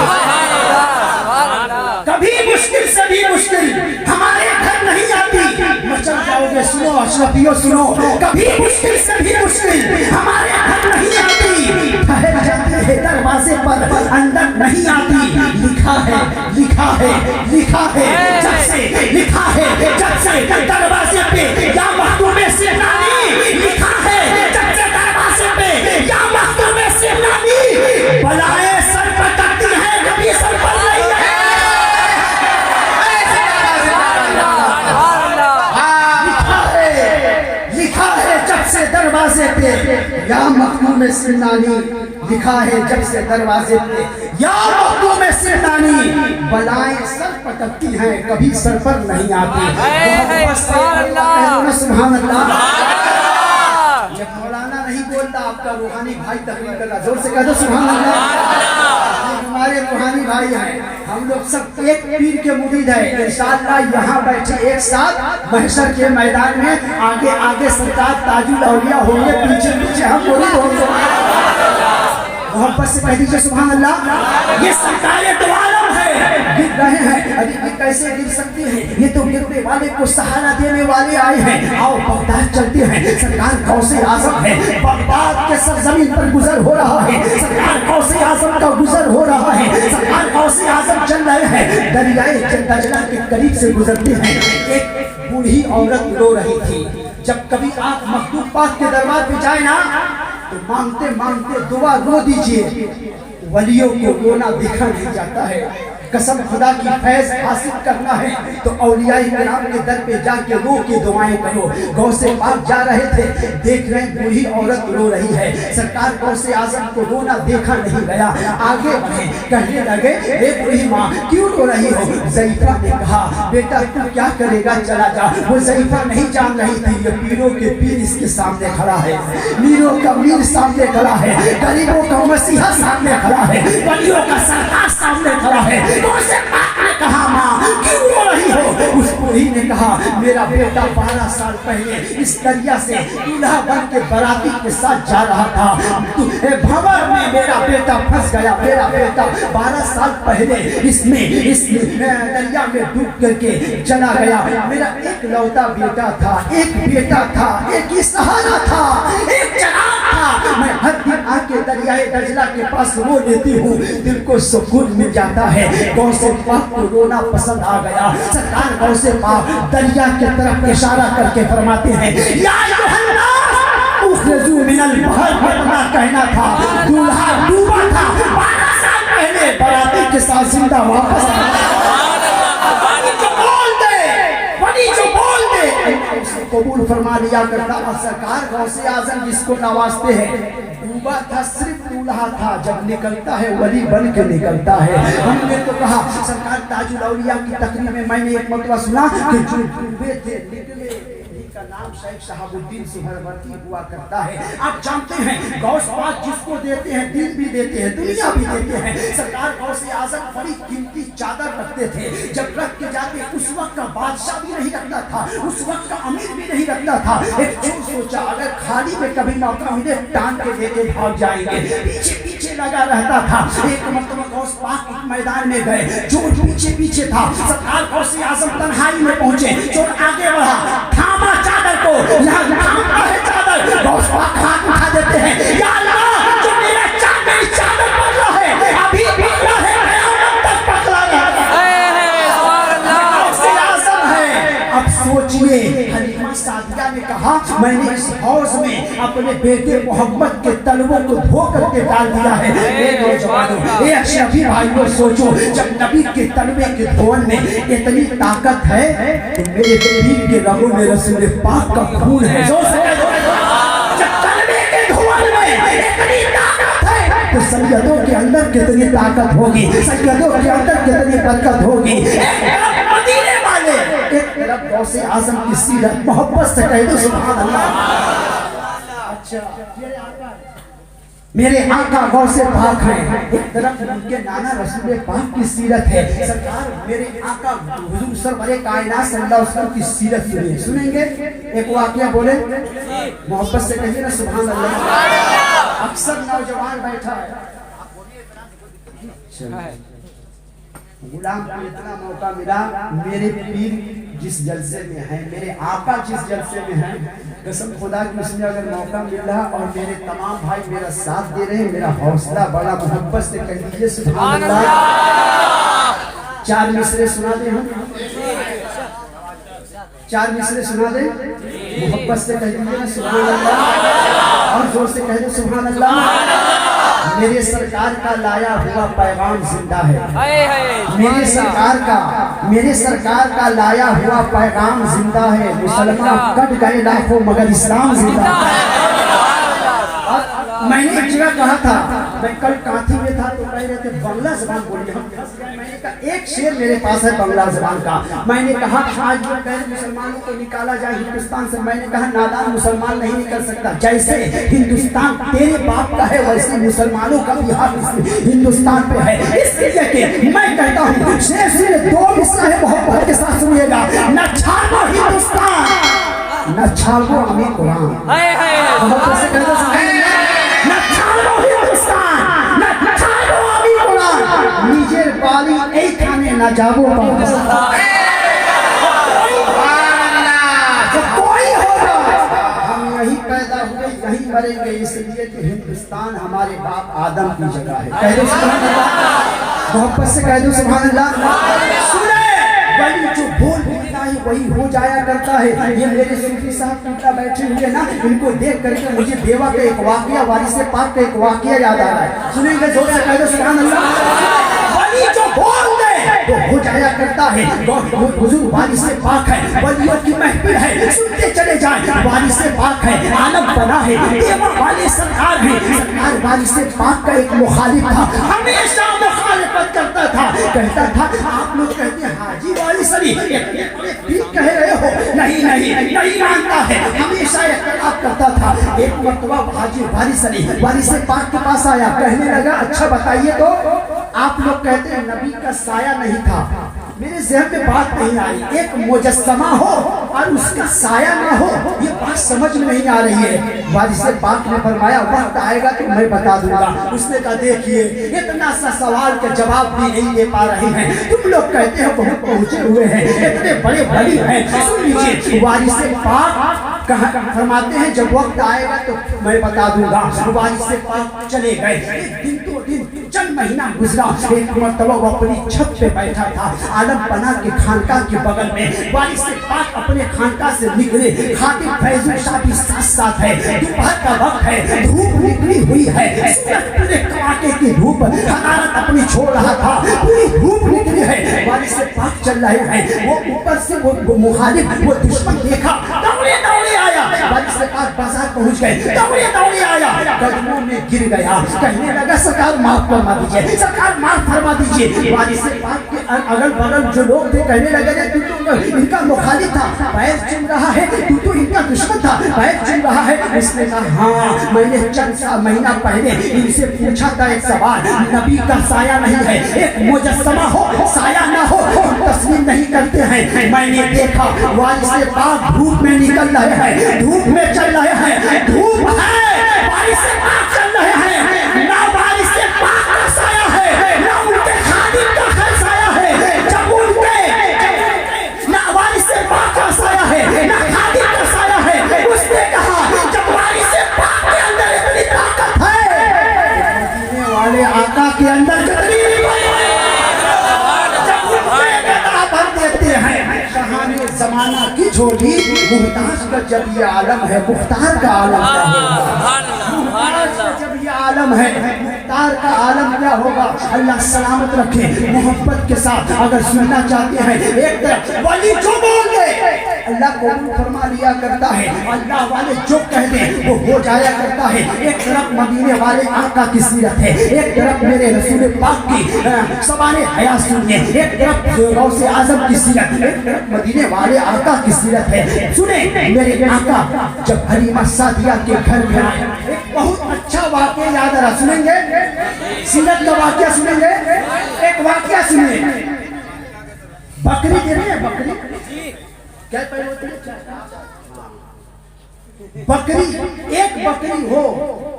کبھی مشکل سے بھی مشکل ہمارے گھر نہیں آتی. مچل جاؤ گے. سنو اشرفیوں سنو, کبھی مشکل سے بھی مشکل ہمارے گھر نہیں آتی. ٹھہر جاتی ہے دروازے پر, اندر نہیں آتی. لکھا ہے لکھا ہے لکھا ہے جب سے, لکھا ہے جب سے دروازے پہ یا مخدوم سیدانی, لکھا ہے جب سے دروازے پہ یا مخدوم سیدانی. بلائیں سر پر کرتی ہیں کبھی سر پر نہیں ہے. لکھا ہے جب سے دروازے پہ یا مخدوم سیدانی, لکھا ہے جب سے دروازے پہ یا مخدوم سیدانی. بلائیں سر پٹکتی ہیں کبھی سر پر نہیں آتی. سبحان اللہ. یہ مولانا نہیں بولتا, آپ کا روحانی بھائی تقریر کر رہا. زور سے کہہ دو سبحان اللہ. ہمارے روحانی بھائی ہیں, ہم لوگ سب ایک پیر کے مرید ہیں. انشاءاللہ یہاں بیٹھے ایک ساتھ محشر کے میدان میں, آگے آگے سرکار تاج الاولیاء ہوں گے, پیچھے پیچھے ہم مرید ہوں گے. محبت سے کہہ دیجیے سبحان اللہ. یہ سرکار دو عالم ہے, گر رہے ہیں. ابھی یہ کیسے گر سکتے ہیں؟ یہ تو گرنے والے کو سہارا دینے والے آئے ہیں. آؤ بغداد چلتے ہیں. سرکار غوث اعظم ہے, بغداد کے سرزمین پر گزر ہو رہا ہے. سرکار غوث اعظم کا گزر ہو رہا ہے. سرکار غوث اعظم چل رہے ہیں. دریائے دجلہ کے قریب سے گزرتے ہیں. ایک بوڑھی عورت رو رہی تھی. جب کبھی آپ مخدوم پاک کے دربار پہ جائیں نا تو مانگتے مانگتے دعا رو دیجئے. ولیوں کو رونا دیکھا نہیں جاتا ہے. قسم خدا کی فیض حاصل کرنا ہے تو اولیاء کرام کے در پہ جا کے رو کے دعائیں کرو. غوث پاک جا رہے تھے, دیکھ رہے بوڑھی عورت رو رہی ہے. سرکار غوث اعظم کو رونا دیکھا نہیں گیا. آگے بڑھے, کہنے لگے اے بوڑھی ماں کیوں رو رہی ہو؟ ضعیفہ نے کہا بیٹا تو کیا کرے گا, چلا جا. وہ ضعیفہ نہیں جان رہی تھی یہ پیروں کے پیر اس کے سامنے کھڑا ہے, میروں کا میر سامنے کھڑا ہے, غریبوں کا مسیحا سامنے کھڑا ہے, ولیوں کا سرکار سامنے کھڑا ہے. غوث پاک نے کہا ماں کیوں رو رہی ہو؟ اس بوڑھی نے کہا میرا بیٹا 12 سال پہلے اس دریا سے دولہا بن کے باراتی کے ساتھ جا رہا تھا. بھنور میں میرا بیٹا پھنس گیا. میرا بیٹا 12 سال پہلے اس دریا میں ڈوب کر کے چلا گیا. میرا ایک لوتا بیٹا تھا, ایک بیٹا تھا, ایک ہی سہارا تھا, ایک جناب تھا. میں ہر دن آ کے دریائے دجلہ کے پاس رو لیتی ہوں, دل کو سکون مل جاتا ہے. غوث پاک کو رونا پسند آ گیا. سرکار غوث پاک دریا کے طرف اشارہ کر کے فرماتے ہیں یا ایھا الناس اخرجوا من البحر. اپنا کہنا تھا دولہا ڈوبا تھا 12 سال پہلے, باراتی کے ساتھ زندہ واپس جو بول دے اس کو قبول فرما لیا کرتا. اور سرکار غوث اعظم جس کو نوازتے ہیں, ڈوبا تھا صرف دولہا تھا, جب نکلتا ہے ولی بن کے نکلتا ہے. ہم نے تو کہا سرکار تاج الاولیاء کی تقریر میں میں نے ایک مرتبہ سنا کہ جو ڈوبے تھے نکلے, کا نام شیخ شہاب الدین سہروردی ہوا کرتا ہے. آپ جانتے ہیں غوث پاک جس کو دیتے ہیں دل بھی دیتے ہیں, دنیا بھی دیتے ہیں. سرکار غوث اعظم بڑی قیمتی چادر رکھتے تھے. جب رکھ کے جاتے اس وقت کا بادشاہ بھی نہیں رکھتا تھا, اس وقت کا امیر بھی نہیں رکھتا تھا. ایک چور سوچا اگر خالی میں کبھی موقع ملے ٹانگ کے دے کے بھاگ جائیں گے. پیچھے پیچھے لگا رہتا تھا. ایک مرتبہ غوث پاک میدان میں گئے, چور پیچھے پیچھے تھا. سرکار غوث اعظم تنہائی میں پہنچے, چور آگے بڑھا, تھاما چادر کو, یہاں تھامتا ہے چادر. غوث پاک ہاتھ اٹھا دیتے ہیں یا اللہ جو میرا میری چادر پکڑا ہے ابھی پکڑا ہے قیامت تک پکڑا رہا ہے. غوث اعظم ہے. اب सोचिए, हलीमा सादिया ने कहा मैंने इस हौज में अपने बेटे मोहम्मद के तलवों को धो करके डाल दिया है। ए नौजवानों, ए अशरफी भाइयों, सोचो जब नबी के तलवे के धोन में इतनी ताकत है तो मेरे पीर के रगों में रसूल पाक का खून है। जब तलवे के धोन में इतनी ताकत है तो सैयदों के अंदर कितनी ताकत होगी, सैयदों के अंदर कितनी बरकत होगी। मदीने वाले एक तरफ गौसे आजम की सीरत मोहब्बत से कह दो सुभान अल्लाह। अच्छा, मेरे आका गौसे पाक हैं, एक तरफ उनके नाना रसूल पाक की सीरत है। सरकार मेरे आका हुजूर सरवरे कायनात सल्लल्लाहु अलैहि वसल्लम की सीरत सुनिए, सुनेंगे एक वाकया बोले, मोहब्बत से कहिए ना सुभान अल्लाह। अक्सर नौजवान बैठा है, गुलाम को इतना मौका मिला, मेरे पीर जिस जलसे में है, मेरे आका जिस जलसे में है, कसम खुदा की उसमें अगर मौका मिल रहा और मेरे तमाम भाई मेरा साथ दे रहे हैं, मेरा हौसला बड़ा मोहब्बत से कह दीजिए सुभान अल्लाह। चार मिसरे सुना दे, हम चार मिसरे सुना दे, मोहब्बत से कह दीजिए सुभान अल्लाह, और जोर से कह दो सुभान अल्लाह। मेरे सरकार का लाया हुआ पैगाम जिंदा है, मेरे सरकार का लाया हुआ पैगाम जिंदा है। मुसलमान कट गए लाखों मगर इस्लाम जिंदा है। मैंने एक जगह कहा था, मैं कल कांथी में था तो कह रहे थे बंगला जबान बोलिए, मैंने कहा एक शेर मेरे पास है बंगला जबान का। मैंने कहा आज जो गैर मुसलमानों को निकाला जाए हिंदुस्तान से, मैंने कहा नादान मुसलमान नहीं निकल सकता। जैसे हिंदुस्तान तेरे बाप का है वैसे मुसलमानों का भी हाथ हिंदुस्तान पे है। इसलिए कि मैं कहता हूँ शेर से दो मिसरा है, मोहब्बत के साथ सुनिएगा। न छाड़ो हिंदुस्तान, न छाड़ो अमीर कुरान, मोहब्बत से कह दो নিজের বাড়ি এইখানে না যাবো कोई होगा, हम यही पैदा हुए यही मरेंगे, इसलिए कि हिंदुस्तान हमारे बाप आदम की जगह है। कह दो सुभान अल्लाह, मोहब्बत से कह दो सुभान अल्लाह। सुने वही जो बोल बोलता है वही हो जाया करता है। ये मेरे सूफी साहब टूटा बैठे हुए ना, इनको देख करके मुझे देवा का एक वाकया, वारिस पाक का एक वाकया याद आ रहा है। सुनेंगे जोर से कह दो सुभान अल्लाह। वली जो बोल दे वो हो जाया करता है। हुजूर वारिस पाक है, वलियों की महफिल है, सुनते चले जाए। वारिस पाक है, आलम बना है, देवा वाले सरकार है। सरकार वारिस पाक का एक मुखालिफ था, हमेशा मुखालिफत करता था, कहता था आप लोग कहते हैं हाजी वारिस अली, ठीक कह रहे हो, नहीं नहीं नहीं मानता है, हमेशा इख्तिलाफ करता था। एक मर्तबा हाजी वारिस अली वारिस पाक के पास आया, कहने लगा अच्छा बताइए तो आप लोग कहते हैं नबी का साया नहीं था, मेरे ज़हन में बात नहीं आई, एक मुजस्समा हो और उसका साया ना हो, ये बात समझ में नहीं आ रही है। वारिस पाक ने फरमाया वक्त आएगा तो मैं बता दूंगा। उसने कहा देखिए इतना सा सवाल के जवाब भी नहीं दे पा रहे हैं, तुम लोग कहते हो बहुत पहुंचे हुए हैं, इतने बड़े बड़ी हैं, सुन लीजिए। वारिस पाक फरमाते हैं जब वक्त आएगा तो मैं बता दूंगा। वारिस पाक चले गए, एक दिन दो दिन चंद महीना गुजरा। एक मरतबा वो अपनी छत पे बैठा था, आलम पना के खानका के बगल में। वारिस पाक अपने खानका से निकले, खातिब फैजुल शाह भी साथ साथ है, दोपहर का वक्त है, धूप निकली हुई है, पूरे कड़ाके की धूप, हरारत अपनी छोड़ रहा था, पूरी धूप निकली है। वारिस पाक चल रहे हैं, वो ऊपर से वो मुखालिफ वो दुश्मन देखा, दौड़े दौड़े आया। वारिस पाक बाजार पहुंच गए, दौड़े दौड़े आया, कदमों में गिर गया, कहने लगा सरकार माफ फरमा दीजिए, सरकार माफ फरमा दीजिए। वारिस पाक के अगल बगल जो लोग थे कहने लगे तू तो इनका मुखालिफ था, पैर चुम रहा है, तू तो इनका दुश्मन था, पैर चुम रहा है। इसने कहा हाँ मैंने चंद सा महीना पहले इनसे पूछा था एक सवाल, नबी का साया नहीं है, एक मुजस्समा हो साया ना हो हम तस्लीम नहीं करते हैं। मैंने देखा वारिस पाक धूप में निकल रहे हैं, धूप में चल रहे हैं, धूप है वारिस पाक चल रहे हैं, ना वारिस पाक का साया है ना उनके खादिम का साया है। जब उनके ना वारिस पाक का साया है ना खादिम का साया है, उसने कहा जब वारिस पाक के अंदर इतनी ताकत है, मदीने वाले आका के अंदर कितनी जब उनके गदा भर देते हैं, कहानी जमाना की छोड़ी मुहताज का जब ये आलम है मुख्तार का आलम क्या होगा। मुहताज का जब ये आलम है मुख्तार का आलम क्या होगा। अल्लाह सलामत रखे। मोहब्बत के साथ अगर सुनना चाहते हैं एक तरफ वली जो बोल दे अल्लाह को फरमा लिया करता है, अल्लाह वाले जो कह दे वो हो जाया करता है। एक तरफ मदीने वाले आका की सीरत है, एक तरफ मेरे रसूल पाक की सवारे हयात सुनिए, एक तरफ गौसे आजम की सीरत, एक तरफ मदीने वाले आका की सीरत है। सुने मेरे आका जब हलीमा सादिया के घर में आए एक बहुत अच्छा वाक़या याद आ रहा, सुनेंगे सीरत का वाक़या सुनेंगे। एक वाक़या सुनिए, बकरी दे रहे हैं, बकरी क्या पैर होती है, बकरी एक बकरी हो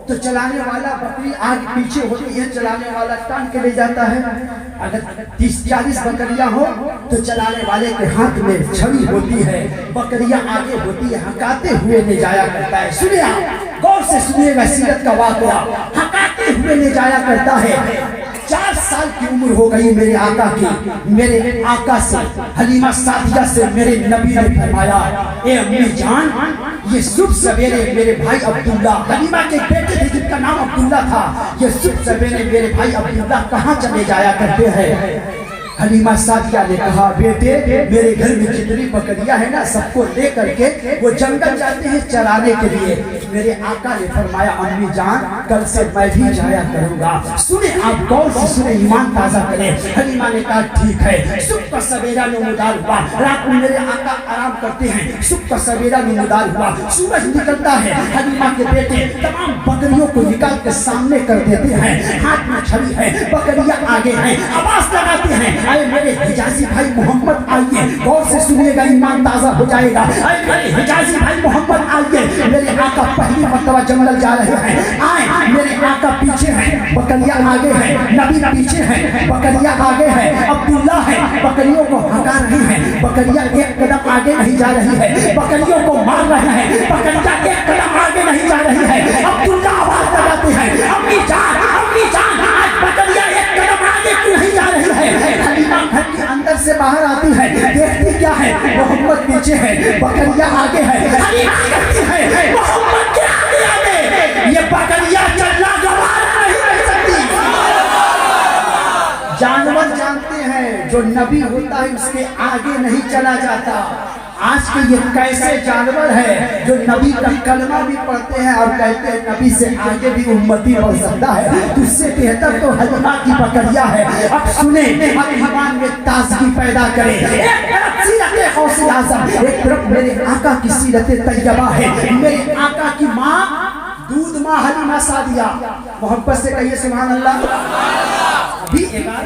तो चलाने वाला बकरी आगे पीछे होती है, चलाने वाला टांग के ले जाता है। अगर 30-40 बकरियां हो तो चलाने वाले के हाथ में छड़ी होती है, बकरियां आगे होती है, हकाते हुए ले जाया करता है। सुनिए आप गौर से सुनिएगा सीरत का वाक़या, हकाते हुए ले जाया करता है। 4 साल की उम्र हो गई मेरे आका की, मेरे आका से हलीमा सादिया से मेरे नबी ने फरमाया, ए अम्मी जान ये सुबह सवेरे मेरे भाई अब्दुल्ला, हलीमा के बेटे थे जिनका नाम अब्दुल्ला था, ये सुबह सवेरे मेरे भाई अब्दुल्ला कहाँ चले जाया करते हैं। हलीमा सादिया ने कहा बेटे मेरे घर में जितनी बकरियां हैं ना सबको ले करके वो जंगल जाते हैं चराने के लिए। मेरे आका ने फरमाया अम्मी जान कल से मैं भी जाया करूंगा। सुने आप गौर से सुने, ईमान ताजा करें। हलीमा ने कहा ठीक है। सुबह का सवेरा नमूदार हुआ, रात में मेरे आका आराम करते हैं, सुबह का सवेरा नमूदार हुआ, सूरज निकलता है, हलीमा के बेटे तमाम बकरियों को निकाल के सामने कर देते हैं, हाथ में छड़ी है, बकरियां आगे हैं, आवाज लगाते हैं अरे मेरे हिजाजी भाई मोहम्मद आइए। गौर से सुनिएगा ईमान ताजा हो जाएगा। अरे मेरे हिजाजी भाई मोहम्मद आइए। मेरे आका पहली मर्तबा जंगल जा रहे हैं, आए मेरे आका पीछे हैं, बकरियां आगे हैं, नबी पीछे हैं, बकरियां आगे हैं, अब्दुल्ला है बकरियों को हटा रहे हैं, बकरियां एक कदम आगे नहीं जा रही है, बकरियों को मार रहे हैं, बकरियां एक कदम आगे नहीं जा रही है। अब्दुल्ला आवाज लगाते हैं अम्मी जान आज बकरियां एक कदम आगे क्यों नहीं जा रही है। हलीमा घर के अंदर से बाहर आती है, देखती क्या है मोहम्मद पीछे है, बकरियां आगे है, मोहम्मद के आगे आगे ये बकरियां चलना गवारा नहीं रह सकती। जानवर जानते हैं जो नबी होता है उसके आगे नहीं चला जाता। आज के ये कैसे जानवर है जो नबी का कलमा भी पढ़ते हैं और कहते हैं नबी से आगे भी उम्मती बढ़ सकता है, तुझसे बेहतर तो हलीमा की बकरियां है। अब सुने अब ईमान में ताजगी पैदा करें। एक तरफ सीरत गौसे आज़म, एक तरफ मेरे आका की सीरत तैयबा है। मेरे आका की माँ दूध माँ हलीमा सादिया, मोहब्बत से कहिए सुभान अल्लाह। अभी 11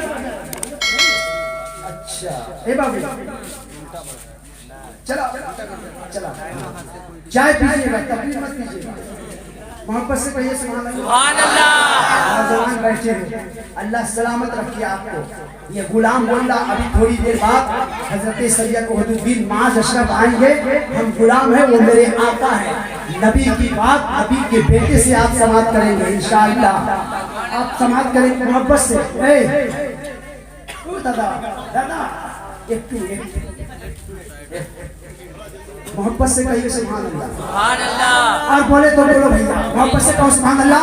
अच्छा ए बाबू चला चला चाय पीजिएगा, तकलीफ मत कीजिएगा, मोहब्बत से कहिए सुभान अल्लाह। नौजवान बैठे हैं, अल्लाह सलामत रखिए आपको। ये गुलाम बोला अभी थोड़ी देर बाद हजरत सैयद उहदुद्दीन माज अशरफ आएंगे, हम गुलाम हैं, वो मेरे आका है। नबी की बात नबी के बेटे से आप समाप्त करेंगे इंशाअल्लाह, आप समाप्त करेंगे मोहब्बत से। दादा दादा मोहब्बत से कहिए सुभान अल्लाह, और बोले तो बोलो भैया मोहब्बत से कहो सुभान अल्लाह।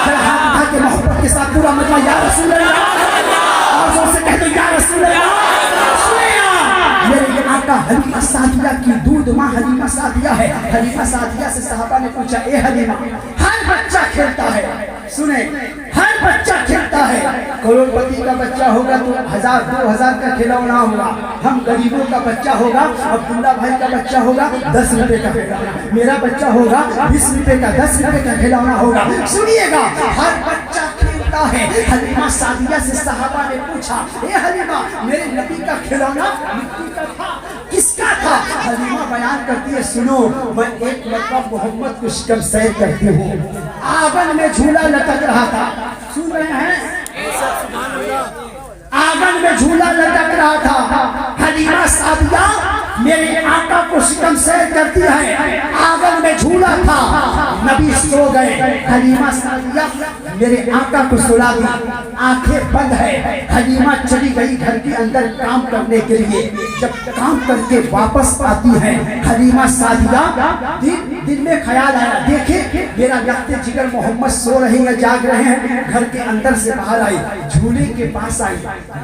फिर हाथ उठा के मोहब्बत के साथ पूरा मतलब या रसूल अल्लाह, और जोर से कह दो या रसूल अल्लाह। मेरे आका हलीमा सादिया की दूध माँ हलीमा सादिया है। हलीमा सादिया से सहाबा ने पूछा ए हलीमा हर बच्चा खेलता है, सुने हर बच्चा खेलता है, करोड़पति का बच्चा होगा तो 1000-2000 का खिलौना होगा, हम गरीबों का बच्चा होगा, अब्दुल्ला भाई का बच्चा होगा 10 रुपए का खिलौना, मेरा बच्चा होगा 20 रुपए का 10 रुपए का खिलौना होगा। सुनिएगा हर बच्चा खेलता है। हलीमा सादिया से सहाबा ने पूछा ए हलीमा मेरे नबी का खिलौना मिट्टी का था, किसका था? हलीमा बयान करती है सुनो मैं एक मरतबा मोहम्मद को शिकम सैर करती हूँ, आंगन में झूला लटक रहा था, सुन रहे हैं आंगन में झूला लटक रहा था। हलीमा सादिया میرے آقا کو شکم سیر کرتی ہے، آنگن میں جھولا تھا، نبی سو گئے، حلیمہ سعدیہ میرے آقا کو سلا دی، آنکھیں بند ہے، حلیمہ چلی گئی گھر کے اندر کام کرنے کے لیے، جب کام کر کے واپس آتی ہے حلیمہ سعدیہ، دل میں خیال آیا، دیکھیں میرا لخت جگر محمد سو رہے ہیں، جاگ رہے ہیں، گھر کے اندر سے باہر آئی، جھولے کے پاس آئی،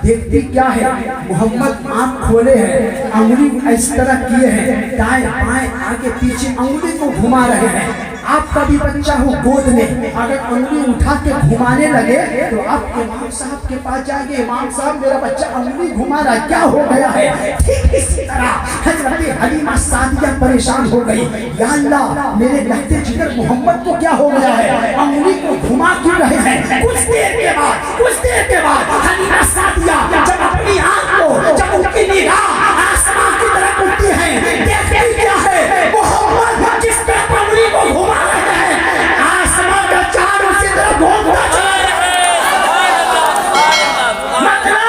دیکھتی کیا ہے، محمد آنکھ کھولے ہیں، انگلی اس طرح کیے ہیں، دائیں بائیں آگے پیچھے انگلی کو گھما رہے ہیں۔ آپ کا بھی بچہ ہو گود میں، اگر انگلی اٹھا کے گھمانے لگے تو آپ امام صاحب کے پاس جائیں گے، امام صاحب میرا بچہ انگلی گھما رہا ہے، کیا ہو گیا ہے؟ ٹھیک اسی طرح حضرت حلیمہ سعدیہ پریشان ہو گئی، یا اللہ میرے لخت جگر محمد کو کیا ہو گیا ہے، انگلی کو گھما کیوں رہے ہیں؟ کچھ دیر کے بعد حلیمہ سعدیہ جب اپنی آنکھ کو، جب ان کی نگاہ آسمان کی طرف اٹھتی ہے، دیکھتی کیا ہے، محمد جس طرح انگلی کو گھما رہے ہیں، آسمان کا چاند اسی طرح گھومتا چلا رہا ہے۔ مطلب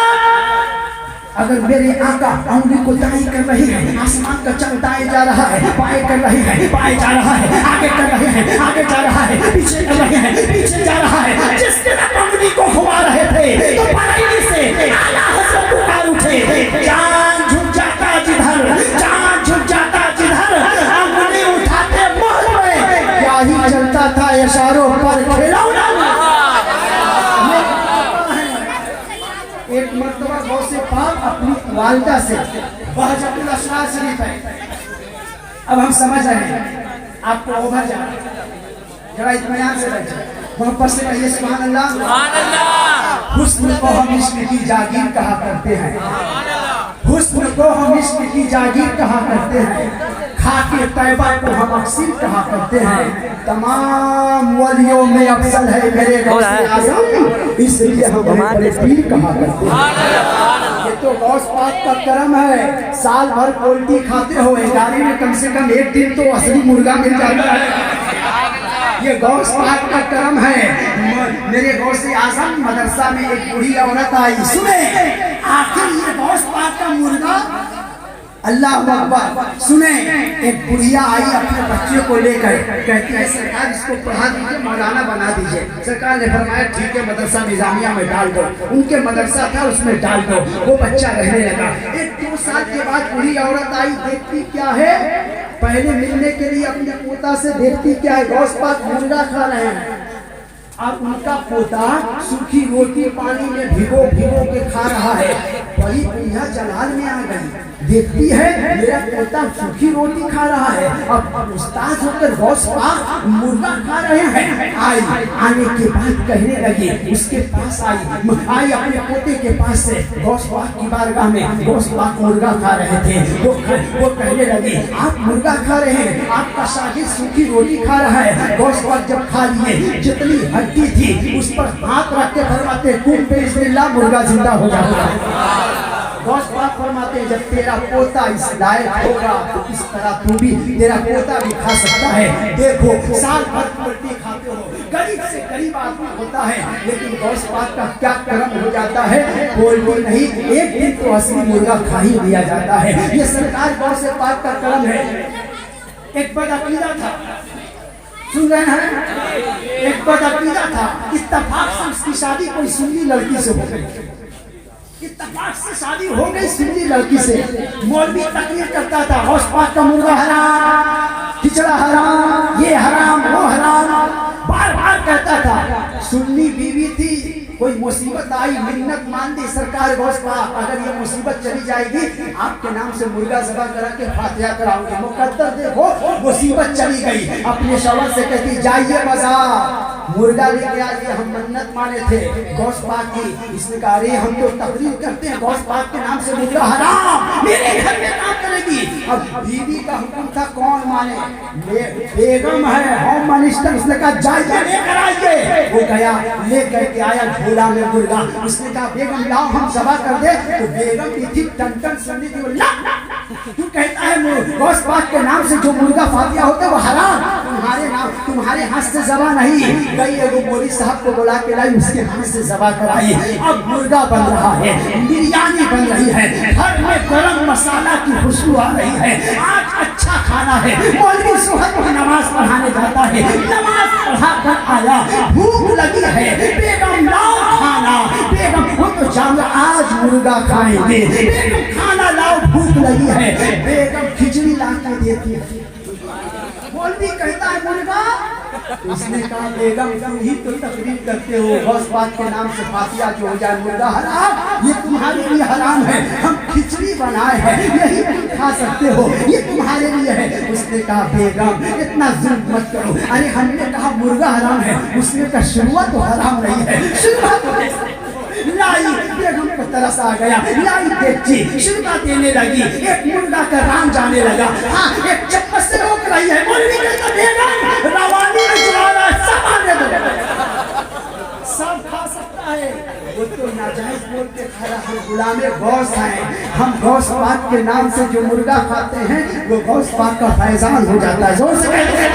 اگر میرے آقا انگلی کو دائیں کر رہی ہے، آسمان کا چاند دائیں جا رہا ہے، بائیں کر رہی ہے، بائیں جا رہا ہے، آگے کر رہے ہیں، آگے جا رہا ہے، پیچھے کر رہے ہیں، پیچھے جا رہا ہے، جس طرح انگلی کو گھما رہے تھے تو پرائنی سے اعلیٰ حضرت پکار اٹھے، چاند جھک جاتا جدھر، چاند جھک جاتا جدھر، انگلی اٹھاتے محل میں کیا ہی چلتا تھا اشاروں پر کھلونا۔ ایک مرتبہ غوث پاک اپنی والدہ سے بہجت الاشرار شریف ہے، اب ہم سمجھ رہے ہیں، آپ کو اوبھر جا رہا ہے، ذرا اطمینان سے بیٹھے، محبت سے کہیے سبحان اللہ۔ سبحان اللہ۔ حسن کو ہم عشق کی جاگیر کہا کرتے ہیں، حسن کو ہم عشق کی جاگیر کہا کرتے ہیں، خاک طیبہ کو ہم اکسیر کہا کرتے ہیں، تمام ولیوں میں افضل ہے میرے غوث اعظم، اس لیے ہم بڑے پیر کہا کرتے ہیں۔ یہ تو غوث پاک کا کرم ہے، سال بھر پولٹی کھاتے ہوئے گاڑی میں کم سے کم ایک دن تو اصلی مرغا مل جاتا ہے، یہ غوث پاک کا کرم ہے۔ میرے غوث اعظم مدرسہ میں ایک بوڑھی عورت آئی، سنیں آخر یہ غوث پاک کا مرغا، اللہ اکبر، سنیں ایک بڑھیا آئی اپنے بچے کو لے کر، کہتی ہے سرکار اس کو پڑھا دیجئے، مولانا بنا دیجئے۔ سرکار نے فرمایا ٹھیک ہے مدرسہ نظامیہ میں ڈال دو، ان کے مدرسہ تھا اس میں ڈال دو، وہ بچہ رہنے لگا۔ ایک دو سال کے بعد بڑھی عورت آئی، دیکھتی کیا ہے، پہلے ملنے کے لیے اپنے پوتا سے دیکھتی کیا ہے، غوث پاک مرغا کھا رہے ہیں، اور ان کا پوتا سوکھی روٹی پانی میں بھگو بھگو کے کھا رہا ہے، بڑی دنیا جلال میں آ گئی، دیکھتی ہے میرا پوتا سوکھی روٹی کھا رہا ہے، اب استاد ہو کر غوث پاک مرغا کھا رہے ہیں۔ آنے کے بعد کہنے لگی، اس کے پاس آئی اپنے پوتے کے پاس سے، غوث پاک کی بارگاہ میں، غوث پاک مرغا کھا رہے تھے، وہ کہنے لگی آپ مرغا کھا رہے ہیں، آپ کا شاگرد سوکھی روٹی کھا رہا ہے۔ غوث پاک جب کھا لیے، جتنی ہڈی تھی اس پر ہاتھ رکھ کے فرماتے کن بسم اللہ، مرغا زندہ ہو جاتا ہے۔ غوث پاک فرماتے ہیں جب تیرا پوتا اس لائق ہوگا تو اس طرح تو بھی، تیرا پوتا بھی کھا سکتا ہے۔ دیکھو سال بھر پولٹی کھاتے ہو، غریب سے غریب آدمی ہوتا ہے، لیکن غوث پاک کا کیا کرم ہو جاتا ہے، پولٹی نہیں ایک دن تو اصلی مرغا کھا ہی دیا جاتا ہے۔ یہ سرکار غوث پاک کا کرم ہے۔ ایک بدعقیدہ تھا، سن رہے ہیں، ایک بدعقیدہ تھا، اتفاق سے اس کی شادی کوئی سنی لڑکی سے ہو گئی، اتفاق سے شادی ہو گئی سنی لڑکی سے۔ مولوی تقریر کرتا تھا غوث پاک کا مرغا حرام، کھچڑا حرام، یہ حرام وہ حرام، بار بار کہتا تھا۔ سنی بیوی تھی، کوئی مصیبت آئی منت مان دی، سرکار غوث پاک اگر یہ مصیبت چلی جائے گی آپ کے نام سے مرغا ذبح کرا کے فاتحہ کراؤں گی، مقدر دیکھو مصیبت چلی گئی، اپنے شوہر سے کہتی جائیے بازار، مرغا لے کے آئیے، ہم منت مانے تھے غوث پاک کی۔ اس نے کہا ارے ہم تو تقریر کرتے ہیں غوث پاک کے نام سے مرغا حرام، میرے گھر میں کام کرے گی۔ اب بیوی کا حکم تھا کون مانے، بیگم ہے ہوم منسٹر، اس نے کہا جائیے لے کر آئیے، وہ گیا لے کر کے آیا جھولا میں مرغا، اس نے کہا بیگم لاؤ ہم ذبح کر دیں، تو بیگم بھی تھی ٹن ٹن سنی تھی، تو کہتا ہے غوث پاک کے نام سے جو مرغا فاتحہ ہوتا ہے وہ حرام، تمہارے ہاں हाथ से ज़बा नहीं, कई एगो मौलवी साहब को बुला के लाई, उसके हाथ से ज़बा कराई। अब मुर्गा बन रहा है, बिरयानी बन रही है, घर में गरम मसाला की खुशबू आ रही है, आज अच्छा खाना है। मौलवी सुबह को नमाज पढ़ाने जाता है, नमाज पढ़ा कर आया, भूख लगी है, बेगम लाओ खाना, बेगम वो तो जानवर आज मुर्गा खाएंगे, बेगम खाना लाओ, भूख लगी है, बेगम खिचड़ी ला के देती है। मौलवी कहता है मुर्गा, उसने कहा बेगम तुम ही तो तकरीर करते हो गौस पाक के नाम से फातिहा जो हो जाए मुर्गा हराम, ये तुम्हारे लिए हराम है, हम खिचड़ी बनाए हैं, यही तुम खा सकते हो, ये तुम्हारे लिए है। उसने कहा बेगम इतना जुल्म मत करो, अरे हमने कहा मुर्गा हराम है, उसने कहा शुरुआत तो हराम नहीं है, शुरुआत लाई, बेगम को तरस आ गया, लाई देखी, शुरुआत देने लगी, एक मुर्गा का राम जाने लगा, हाँ एक चम्मच से रोक रही है, मौलवी कहता बेगम रवानी में चला रहा है, सब आने दो, सब खा सकता है, वो तो नाजायज बोल के खा रहा है। गुलामे गौस है, हम गौस पाक के नाम से जो मुर्गा खाते हैं वो गौस पाक का फैजान हो जाता है। जोर से कहते हैं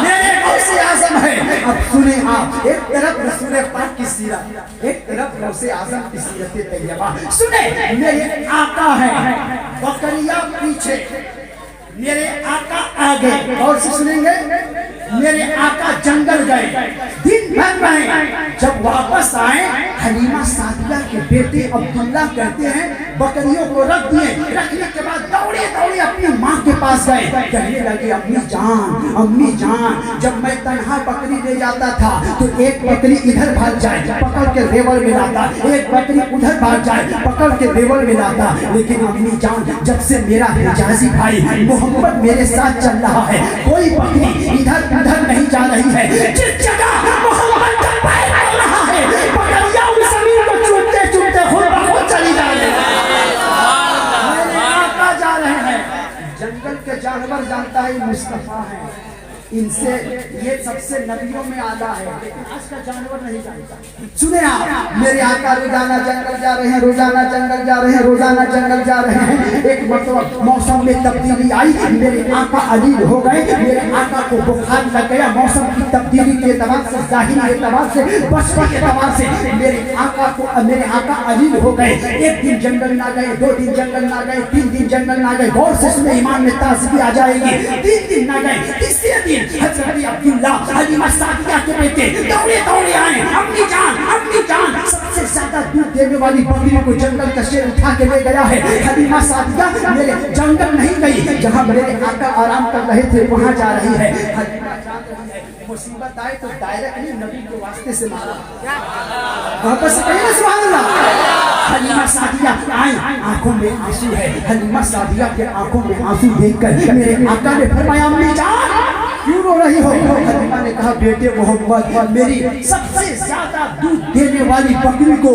मेरे गौस आजम है। अब सुने आप, एक तरफ रसूल पाक की सीरत, एक तरफ गौस आजम की सीरत तैयबा। सुने मेरे आका है, बकरिया पीछे, मेरे आका आगे, और से सुनेंगे मेरे आका जंगल गए, दिन भर रहे, जब वापस आए हलीमा सादिया के बेटे अब्दुल्ला कहते हैं बकरियों को रख दिए, रखने के बाद दौड़े दौड़े अपनी माँ के पास गए, कहने लगे अम्मी जान, जब मैं तन्हा बकरी ले जाता था तो एक बकरी इधर भाग जाए पकड़ के रेवल में लाता, एक बकरी उधर भाग जाए पकड़ के रेवल में लाता, लेकिन अम्मी जान जब से मेरा हिजाजी भाई मोहम्मद मेरे साथ चल रहा है, कोई बकरी इधर उधर नहीं जा रही है, जिस जगह मोहम्मद का पैर पड़ रहा है बकरियां उस जमीन को चूमते चूमते खुद बखुद चली जा रही है। मेरे आका जा रहे हैं, जंगल के जानवर जानता है मुस्तफा है, इनसे ये सबसे नबियों में आला है, लेकिन आज का जानवर नहीं जानता। सुने आप, मेरे आका रोजाना जंगल जा रहे हैं, रोजाना जंगल जा रहे हैं, रोजाना जंगल जा रहे हैं। एक मतलब मौसम में तब्दीली आई, मेरे आका अलील हो गए, मेरे आका को बुखार लग गया, मौसम की तब्दीली के एतबार से, ज़ाहिरी एतबार से, बचपन के एतबार से मेरे आका अलील हो गए। एक दिन जंगल ना गए, 2 दिन जंगल ना गए, 3 दिन जंगल ना गए, गौर से सुने ईमान में ताज़गी आ जाएगी। 3 दिन ना गए, तीसरे दिन हज़रत अब्दुल्ला हलीमा सादिया के बेटे दौड़े दौड़े आए, अम्मी जान सबसे ज्यादा दूध देने वाली बकरी को जंगल का शेर उठा के ले गया है। हलीमा सादिया मेरे जंगल नहीं गई, जहाँ मेरे आका आराम कर रहे थे वहाँ जा रही है। हलीमा जान रही है, मुसीबत आए तो डायरेक्टली नबी के वास्ते से मारा, वापस कहिए सुभान अल्लाह। हलीमा सादिया आई, आंखों में आंसू है, हलीमा सादिया के आंखों में आंसू देखकर मेरे आका ने फरमाया अम्मी जान क्यों रो रही हो? हलीमा ने कहा बेटे मोहम्मद मेरी सबसे ज्यादा दूध देने वाली बकरी को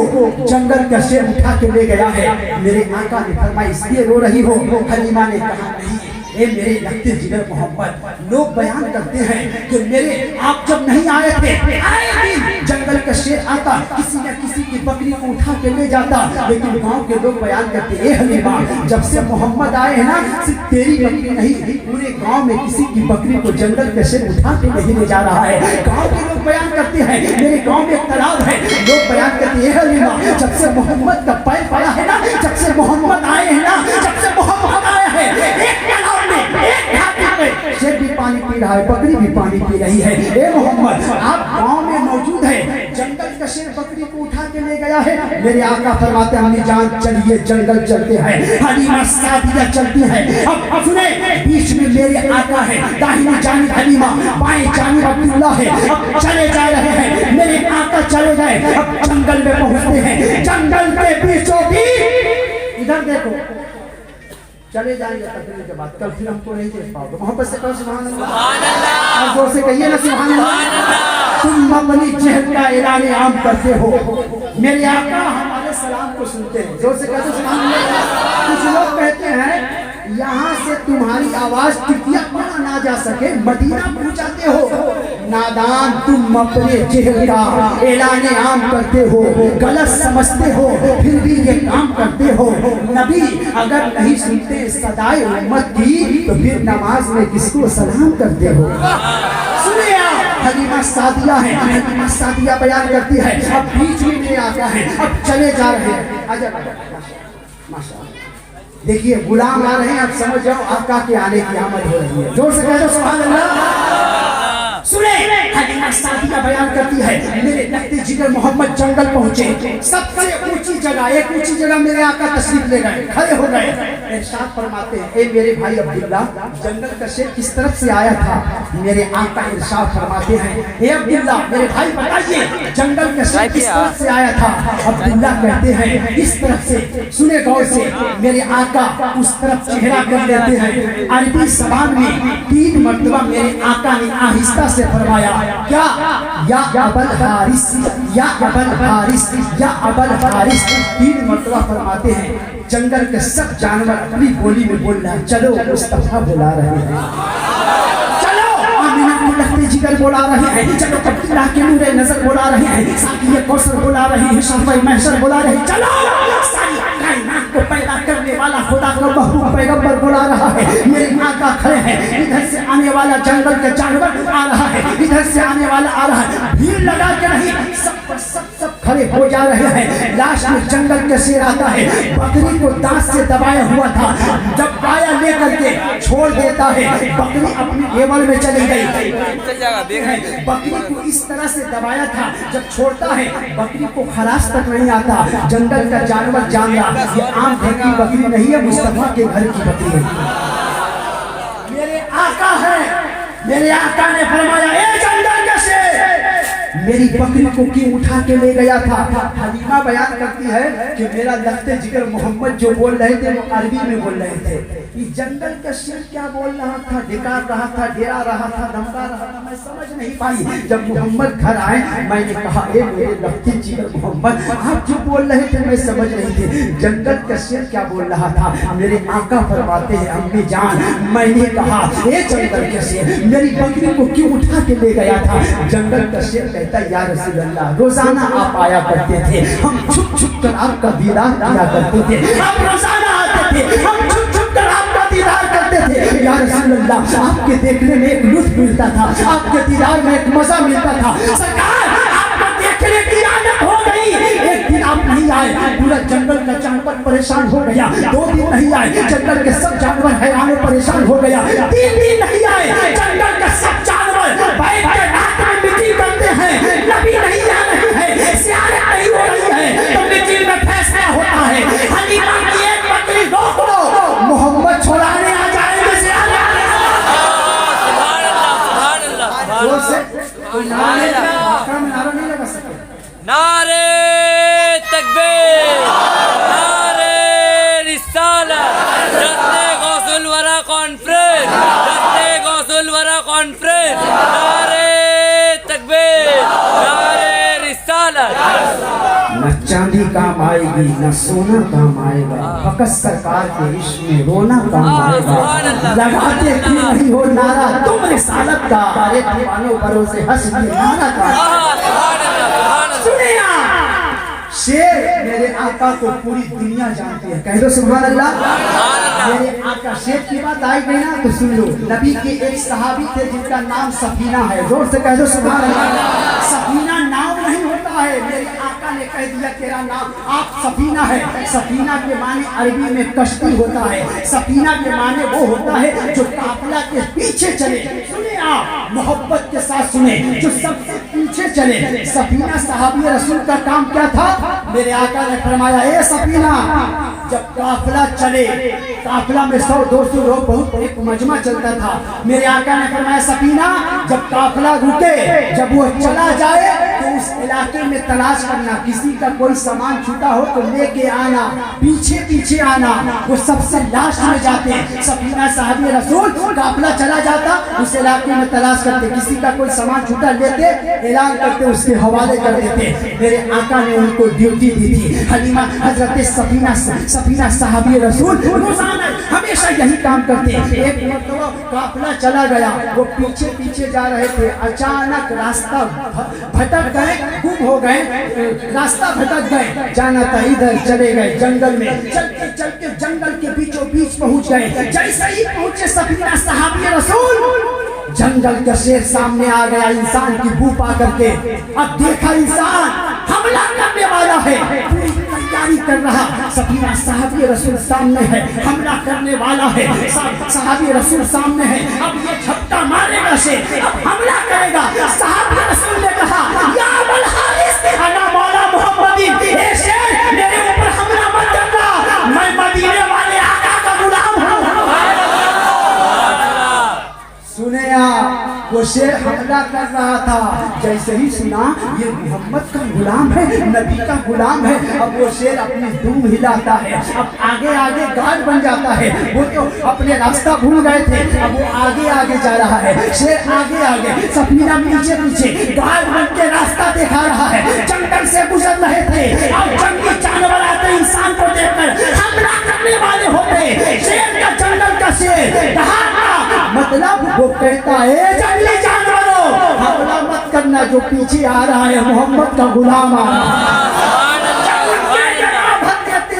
जंगल का शेर उठा के ले गया है। मेरे आका ने फरमाया इसलिए रो रही हो? हलीमा ने कहा नहीं, ए मेरे लगते जिगर मोहम्मद, लोग बयान करते हैं कि मेरे आप जब नहीं आए थे, आए दिन जंगल का शेर आता किसी न किसी की बकरी को उठा के ले जाता, लेकिन गांव के लोग बयान करते ए हलीमा जब से मोहम्मद आए हैं ना, सिर्फ तेरी बकरी नहीं पूरे गांव में किसी की बकरी को जंगल का शेर उठा के नहीं ले जा रहा है। गांव के लोग बयान करते हैं, मेरे गांव में एक तालाब है, लोग बयान करते हैं हलीमा जब से मोहम्मद का पैर पड़ा है ना, जब से मोहम्मद आए हैं ना, जब से मोहम्मद आया है, एक तालाब में एक घाटी में शेर भी पानी पी रहा है, बकरी भी पानी पी रही है। ए मोहम्मद आप गांव में मौजूद है, जंगल का शेर बकरी को उठा के ले गया है। मेरे आका फरमाते हैं अम्मी जान चलिए जंगल चलते हैं। हलीमा सादिया चलती है। अब सुने, बीच में मेरे आका है, दाहिनी जानिब हलीमा, बाएं जानिब अब्दुल्ला है। अब चले जा रहे हैं, मेरे आका चले गए, अब जंगल में पहुंचते हैं। जंगल के बीचों बीच इधर देखो, चले जाएंगे तकरीर के बाद, कल फिर हमको नहीं देख पाओगे। मोहब्बत से कहो सुभान अल्लाह, और जोर से कहिए ना सुभान अल्लाह। तुम अपनी जहल का ऐलान आम करते हो, मेरे आका हमारे सलाम को सुनते हैं, जोर से कहते सुभान अल्लाह। कुछ लोग कहते हैं यहाँ से तुम्हारी आवाज टिकिया पढ़ा ना जा सके, मदीना पहुँचाते हो। नादान, तुम अपने जहल का ऐलान आम करते हो, गलत समझते हो, फिर भी ये काम करते हो। नबी अगर नहीं सुनते सदाए उम्मत की तो फिर नमाज में किसको सलाम करते हो? सुने حلیمہ سعدیہ ہے. حلیمہ سعدیہ بیان کرتی ہے اب بیچ میں میرے آقا ہے, اب چلے جا رہے ہیں. عجب ماشاءاللہ, دیکھیے غلام آ رہے ہیں, اب سمجھ جاؤ آقا کے آنے کی آمد ہو رہی ہے. زور سے کہہ دو سبحان اللہ. سنیں حلیمہ سعدیہ بیان کرتی ہے میرے لخت جگر محمد جنگل پہنچے, سب سے اونچی جگہ, ایک اونچی جگہ میرے آقا تشریف لے گئے, کھڑے ہو گئے. ارشاد فرماتے ہیں اے میرے بھائی عبداللہ, جنگل کا شیر کس طرف سے آیا تھا؟ میرے آقا ارشاد فرماتے ہیں اے عبداللہ میرے بھائی بتائیے جنگل کا شیر کس طرف سے آیا تھا؟ عبداللہ کہتے ہیں اس طرف سے. سنے غور سے, میرے آقا اس طرف چہرہ کر لیتے ہیں. عربی زبان میں 3 مرتبہ میرے آقا نے آہستہ سے فرمایا کیا؟ یا ابل حارث, یا ابل حارث, یا ابل حارث, 3 مرتبہ فرماتے ہیں. جنگل کے سب جانور اپنی بولی میں بول رہے ہیں چلو مصطفیٰ بلا رہے ہیں, چلو آمینہ کو لخت جگر بلا رہے ہیں, چلو عبداللہ کے نور نظر بلا رہے ہیں, ساقی کوثر بلا رہے ہیں, شرفِ محشر بلا رہے ہیں, چلو ساری کائنات کو پیدا کرنے والا خدا کا محبوب پیغمبر بلا رہا ہے. میرے آقا کھڑے ہیں, ادھر سے آنے والا جنگل کا جانور آ رہا ہے, ادھر سے آنے والا آ رہا ہے. بھیڑ لگا کے نہیں, سب پر سب کھڑے ہو جا رہے ہیں. لاش میں جنگل کا شیر آتا ہے, بکری کو دانت سے دبایا ہوا تھا, جب گایا لے کر کے چھوڑ دیتا ہے, بکری اپنی ایول میں چلی گئی. بکری کو اس طرح سے دبایا تھا, جب چھوڑتا ہے بکری کو خراش تک نہیں آتا. جنگل کا جانور جان رہا یہ عام گھر کی بکری نہیں ہے, مصطفیٰ کے گھر کی بکری ہے. میرے آقا ہے, میرے آقا نے فرمایا اے جنگل کا شیر میری بکری کو کیوں اٹھا کے لے گیا تھا؟ حلیمہ بیان کرتی ہے کہ میرا لخت جگر محمد جو بول رہے تھے وہ عربی میں بول رہے تھے. یہ جنگل کا شیر کیا بول رہا تھا, ڈکار رہا تھا, ڈیرا رہا تھا, دھمکا رہا تھا, میں سمجھ نہیں پائی. جب محمد گھر آئے میں نے کہا اے میرے لخت جگر محمد آپ جو بول رہے تھے میں سمجھ نہیں تھے, جنگل کا شیر کیا بول رہا تھا؟ میرے آقا فرماتے ہیں امی جان میں نے کہا اے جنگل کا شیر میری بکری کو کیوں اٹھا کے لے گیا تھا؟ جنگل کا شیر کہتا ہے یا رسول اللہ روزانہ آپ آیا کرتے تھے, ہم چھپ چھپ کر آپ کا دیدار کیا کرتے تھے. آپ روزانہ آتے تھے, ہم چھپ چھپ کر آپ کا دیدار کرتے تھے. یا رسول اللہ آپ کے دیکھنے میں ایک لطف ملتا تھا, آپ کے دیدار میں ایک مزہ ملتا تھا. سرکار آپ کو دیکھنے کی عادت ہو گئی, ایک دن آپ نہیں آئے پورا جنگل کا جانور پریشان ہو گیا, 2 دن نہیں آئے جنگل کے سب جانور حیران پریشان ہو گیا, 3 دن نہیں آئے جنگل کے سب جانور بیٹھ کے رات میں میٹنگ کرتے ہیں, نبی نہیں آ رہے ہیں, زیارت نہیں ہو رہی ہے, تو میٹنگ میں فیصلہ ہوتا ہے حلیمہ کی ایک بکری روک دو, محمد چھوڑانے آ جائیں گے. زور سے کوئی نعرہ نہیں لگا سکے. نعرے تکبیر, نعرے رسالت, جشن غوث الورا کانفرنس, جشن غوث الورا کانفرنس, نعرے تکبیر, نعرے رسالت. نہ چاندی کام آئے گی نہ سونا کام آئے گا, فقط سرکار کے عشق میں رونا کام آئے گا. لگاتے کیوں نہیں ہو نعرہ تم رسالت کا, ارے دیوانوں بھروسے ہنس کے نعرہ کا. سنیا شیر میرے آقا کو پوری دنیا جانتی ہے, کہہ دو سبحان اللہ. میرے آقا شیر کی بات آئی گئی نا تو سن لو. نبی کے ایک صحابی تھے جن کا نام سفینہ ہے, زور سے کہہ دو سبحان اللہ. سفینہ نام نہیں ہوتا ہے, میرے آقا نے کہہ دیا تیرا نام آپ سفینہ ہے. سفینہ کے معنی عربی میں کشتی ہوتا ہے, سفینہ کے معنی وہ ہوتا ہے جو قافلہ کے پیچھے چلے. سنیں آپ محبت کے ساتھ سنیں, جو سب سے پیچھے چلے. سفینہ صحابی رسول کا کام کیا تھا؟ میرے آقا نے فرمایا اے سفینہ جب قافلہ چلے, قافلہ میں 100-200 لوگ بہت ایک مجمع چلتا تھا. میرے آقا نے فرمایا سفینہ جب قافلہ رکے, جب وہ چلا جائے تو اس علاقے میں تلاش کرنا, کسی کا کوئی سامان چھوٹا ہو تو لے کے آنا, پیچھے پیچھے آنا. وہ سب سے لاسٹ میں جاتے. سفینہ صحابی رسول قافلہ چلا جاتا, اس علاقے میں تلاش کرتے, کسی کا کوئی سامان چھوٹا لیتے, اعلان کرتے, اس کے حوالے کر دیتے. میرے آقا نے ان کو ڈیوٹی دی تھی. حلیمہ حضرت سفینہ صحابی رسول روزانہ ہمیشہ یہی کام کرتے. ایک مرتبہ قافلہ چلا گیا, وہ پیچھے پیچھے جا رہے تھے, اچانک راستہ بھٹک گئے, گم ہو گئے, راستہ بھٹک گئے, جانا تھا ادھر چلے گئے جنگل میں, چلتے چلتے جنگل کے بیچوں بیچ پہنچ گئے. جیسے ہی پہنچے سفینہ صحابی رسول जंगल का शेर सामने आ गया इंसान की बू पा करके। अब देखा इंसान हमला करने वाला है, पूरी तैयारी कर रहा। सफीना साहबी रसूल सामने है, हमला करने वाला है। साहबी रसूल सामने है, अब ये झपटा मारेगा शेर, अब हमला करेगा। साहबी रसूल ने कहा या अबुल हारिस अना मौला मुहम्मदीन, ए शेर मेरे ऊपर हमला मत करना, मैं मदीने वाले आका का गुलाम हूँ। सुने आप, वो शेर हमला कर रहा था, जैसे ही सुना ये मोहम्मद का गुलाम है, नबी का गुलाम है, अब वो शेर अपनी धूम हिलाता है, अब आगे आगे गार्ड बन जाता है। वो तो अपने रास्ता भूल गए थे, अब वो आगे आगे जा रहा है, शेर आगे आगे, सफीना पीछे पीछे, गार्ड बन के रास्ता दिखा रहा है। जंगल से गुजर रहे थे, अब जंगली जानवर आते इंसान को देखकर हमला करने वाले होते। शेर का जंगल का शेर दहाड़ा, मतलब वो कहता है जंगली जानवरों हमला मत करना, जो पीछे आ रहा है मोहम्मद का गुलाम आ रहा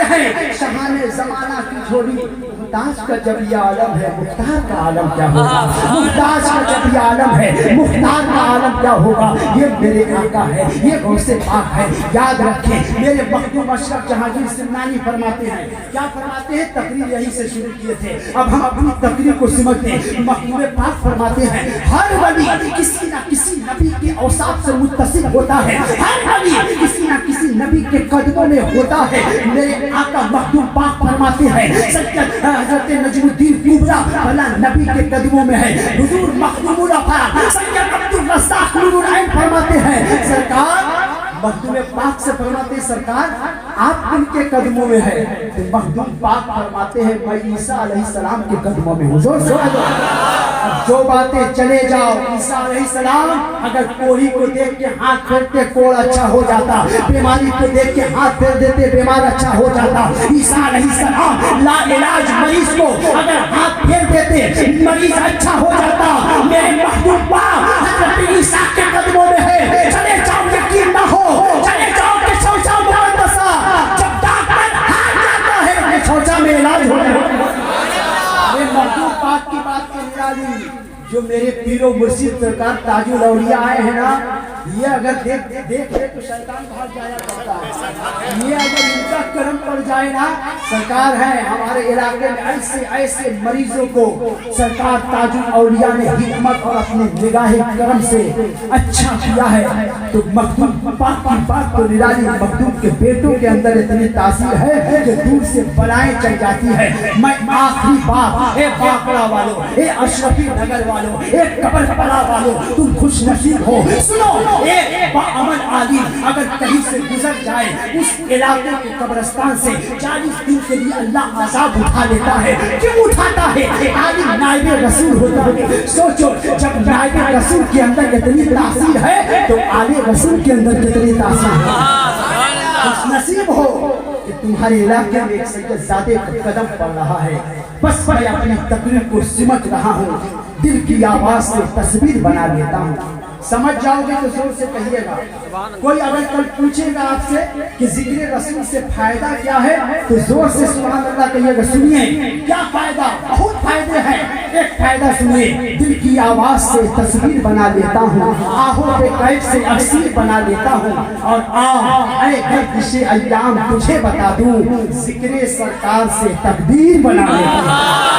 है। शहाने जमाना की छोड़ी, मुहताज का जब ये आलम है मुख्तार का आलम क्या होगा। मुहताज का जब ये आलम है मुख्तार का आलम क्या होगा। ये मेरे आका है, ये गौसे पाक है, याद रखें। मेरे मखदूम अशरफ जहांगीर सिमनानी फरमाते हैं, क्या फरमाते हैं, तकरीर यहीं से शुरू किए थे, अब हम अपनी तकरीर को सिमटते हैं। मखदूम पाक फरमाते हैं हर वली किसी न किसी नबी के औसाफ से मुत्तसिल होता है, हर वली किसी न किसी नबी के कदमों में होता है। मेरे आका मखदूम पाक फरमाते हैं सैयद हज़रत नजमुद्दीन कुबरा वाला नबी के कदमों में है। हुजूर मखदूमुल अफाक सैयद अब्दुल रज़्ज़ाक़ नूरुल ऐन फरमाते हैं सरकार, मखदूम पाक से फरमाते हैं सरकार आप उनके कदमों में है। तो मखदूम पाक फरमाते हैं मैं ईसा अलैहिस्सलाम के कदमों में हूँ। जोर से अब जो बातें चले जाओ, ईसा अलैहिस्सलाम अगर कोढ़ी को देख के हाथ फेरते कोढ़ अच्छा हो जाता, बीमारी को देख के हाथ फेर देते बीमार अच्छा हो जाता। ईसा अलैहिस्सलाम ला इलाज मरीज को अगर हाथ फेर देते मरीज अच्छा हो जाता। मेरे महबूब पाक हज़रत ईसा के कदमों में है। चले जाओ, यकीन ना हो चले जाओ कि शौचा मुक़द्दसा जब डॉक्टर हाथ जाता है शौचा में इलाज हो रहा है। मेरे महबूब पाक की बात कर निराली, जो मेरे पीरो मुर्शिद सरकार ताजुल औलिया आए हैं ना, ये अगर देख ले तो शैतान भाग जाया करता है। ये अगर इनका करम पड़ जाए ना, सरकार है हमारे इलाके में ऐसे ऐसे मरीजों को सरकार ताजुल औलिया ने हिकमत और अपने निगाह करम से अच्छा किया है। तो मखदूम पाक की बात तो निराली, मखदूम के बेटों के अंदर इतनी तासीर है कि दूर से बलाएं चल जाती है। मैं आखिरी बात, ए बाकड़ा वालों, ए अशरफी नगर वालों, ए कबरपड़ा वालों, तुम खुश नसीब हो। सुनो, एक बाअमल आलिम अगर कहीं से गुजर जाए उस इलाके के कब्रिस्तान से 40 दिन के लिए अल्लाह अज़ाब उठा लेता है। क्यों उठाता है? आलिम नाइबे रसूल होता है। सोचो, जब नाइबे रसूल के अंदर इतनी तासीर है तो आले रसूल के अंदर कितनी तासीर है। खुश नसीब हो कि तुम्हारे इलाके में एक सैयदजादे का कदम पड़ रहा है। बस मैं अपनी तकरीर को सिमट रहा हूँ, दिल की आवाज से तस्वीर बना लेता हूँ। समझ जाओगे तो जोर से कहिएगा। कोई अगर कल पूछेगा आपसे कि जिक्र रसूल से फायदा क्या है तो जोर से सुभान अल्लाह कहिएगा। सुनिए क्या फायदा, बहुत फायदे हैं। एक फायदा सुनिए, दिल की आवाज से तस्वीर बना लेता हूँ, आहों पे कैद से अक्सीर बना लेता हूँ, और ऐसे अय्याम तुझे बता दूँ, जिक्र सरकार से तकदीर बना लेता हूँ।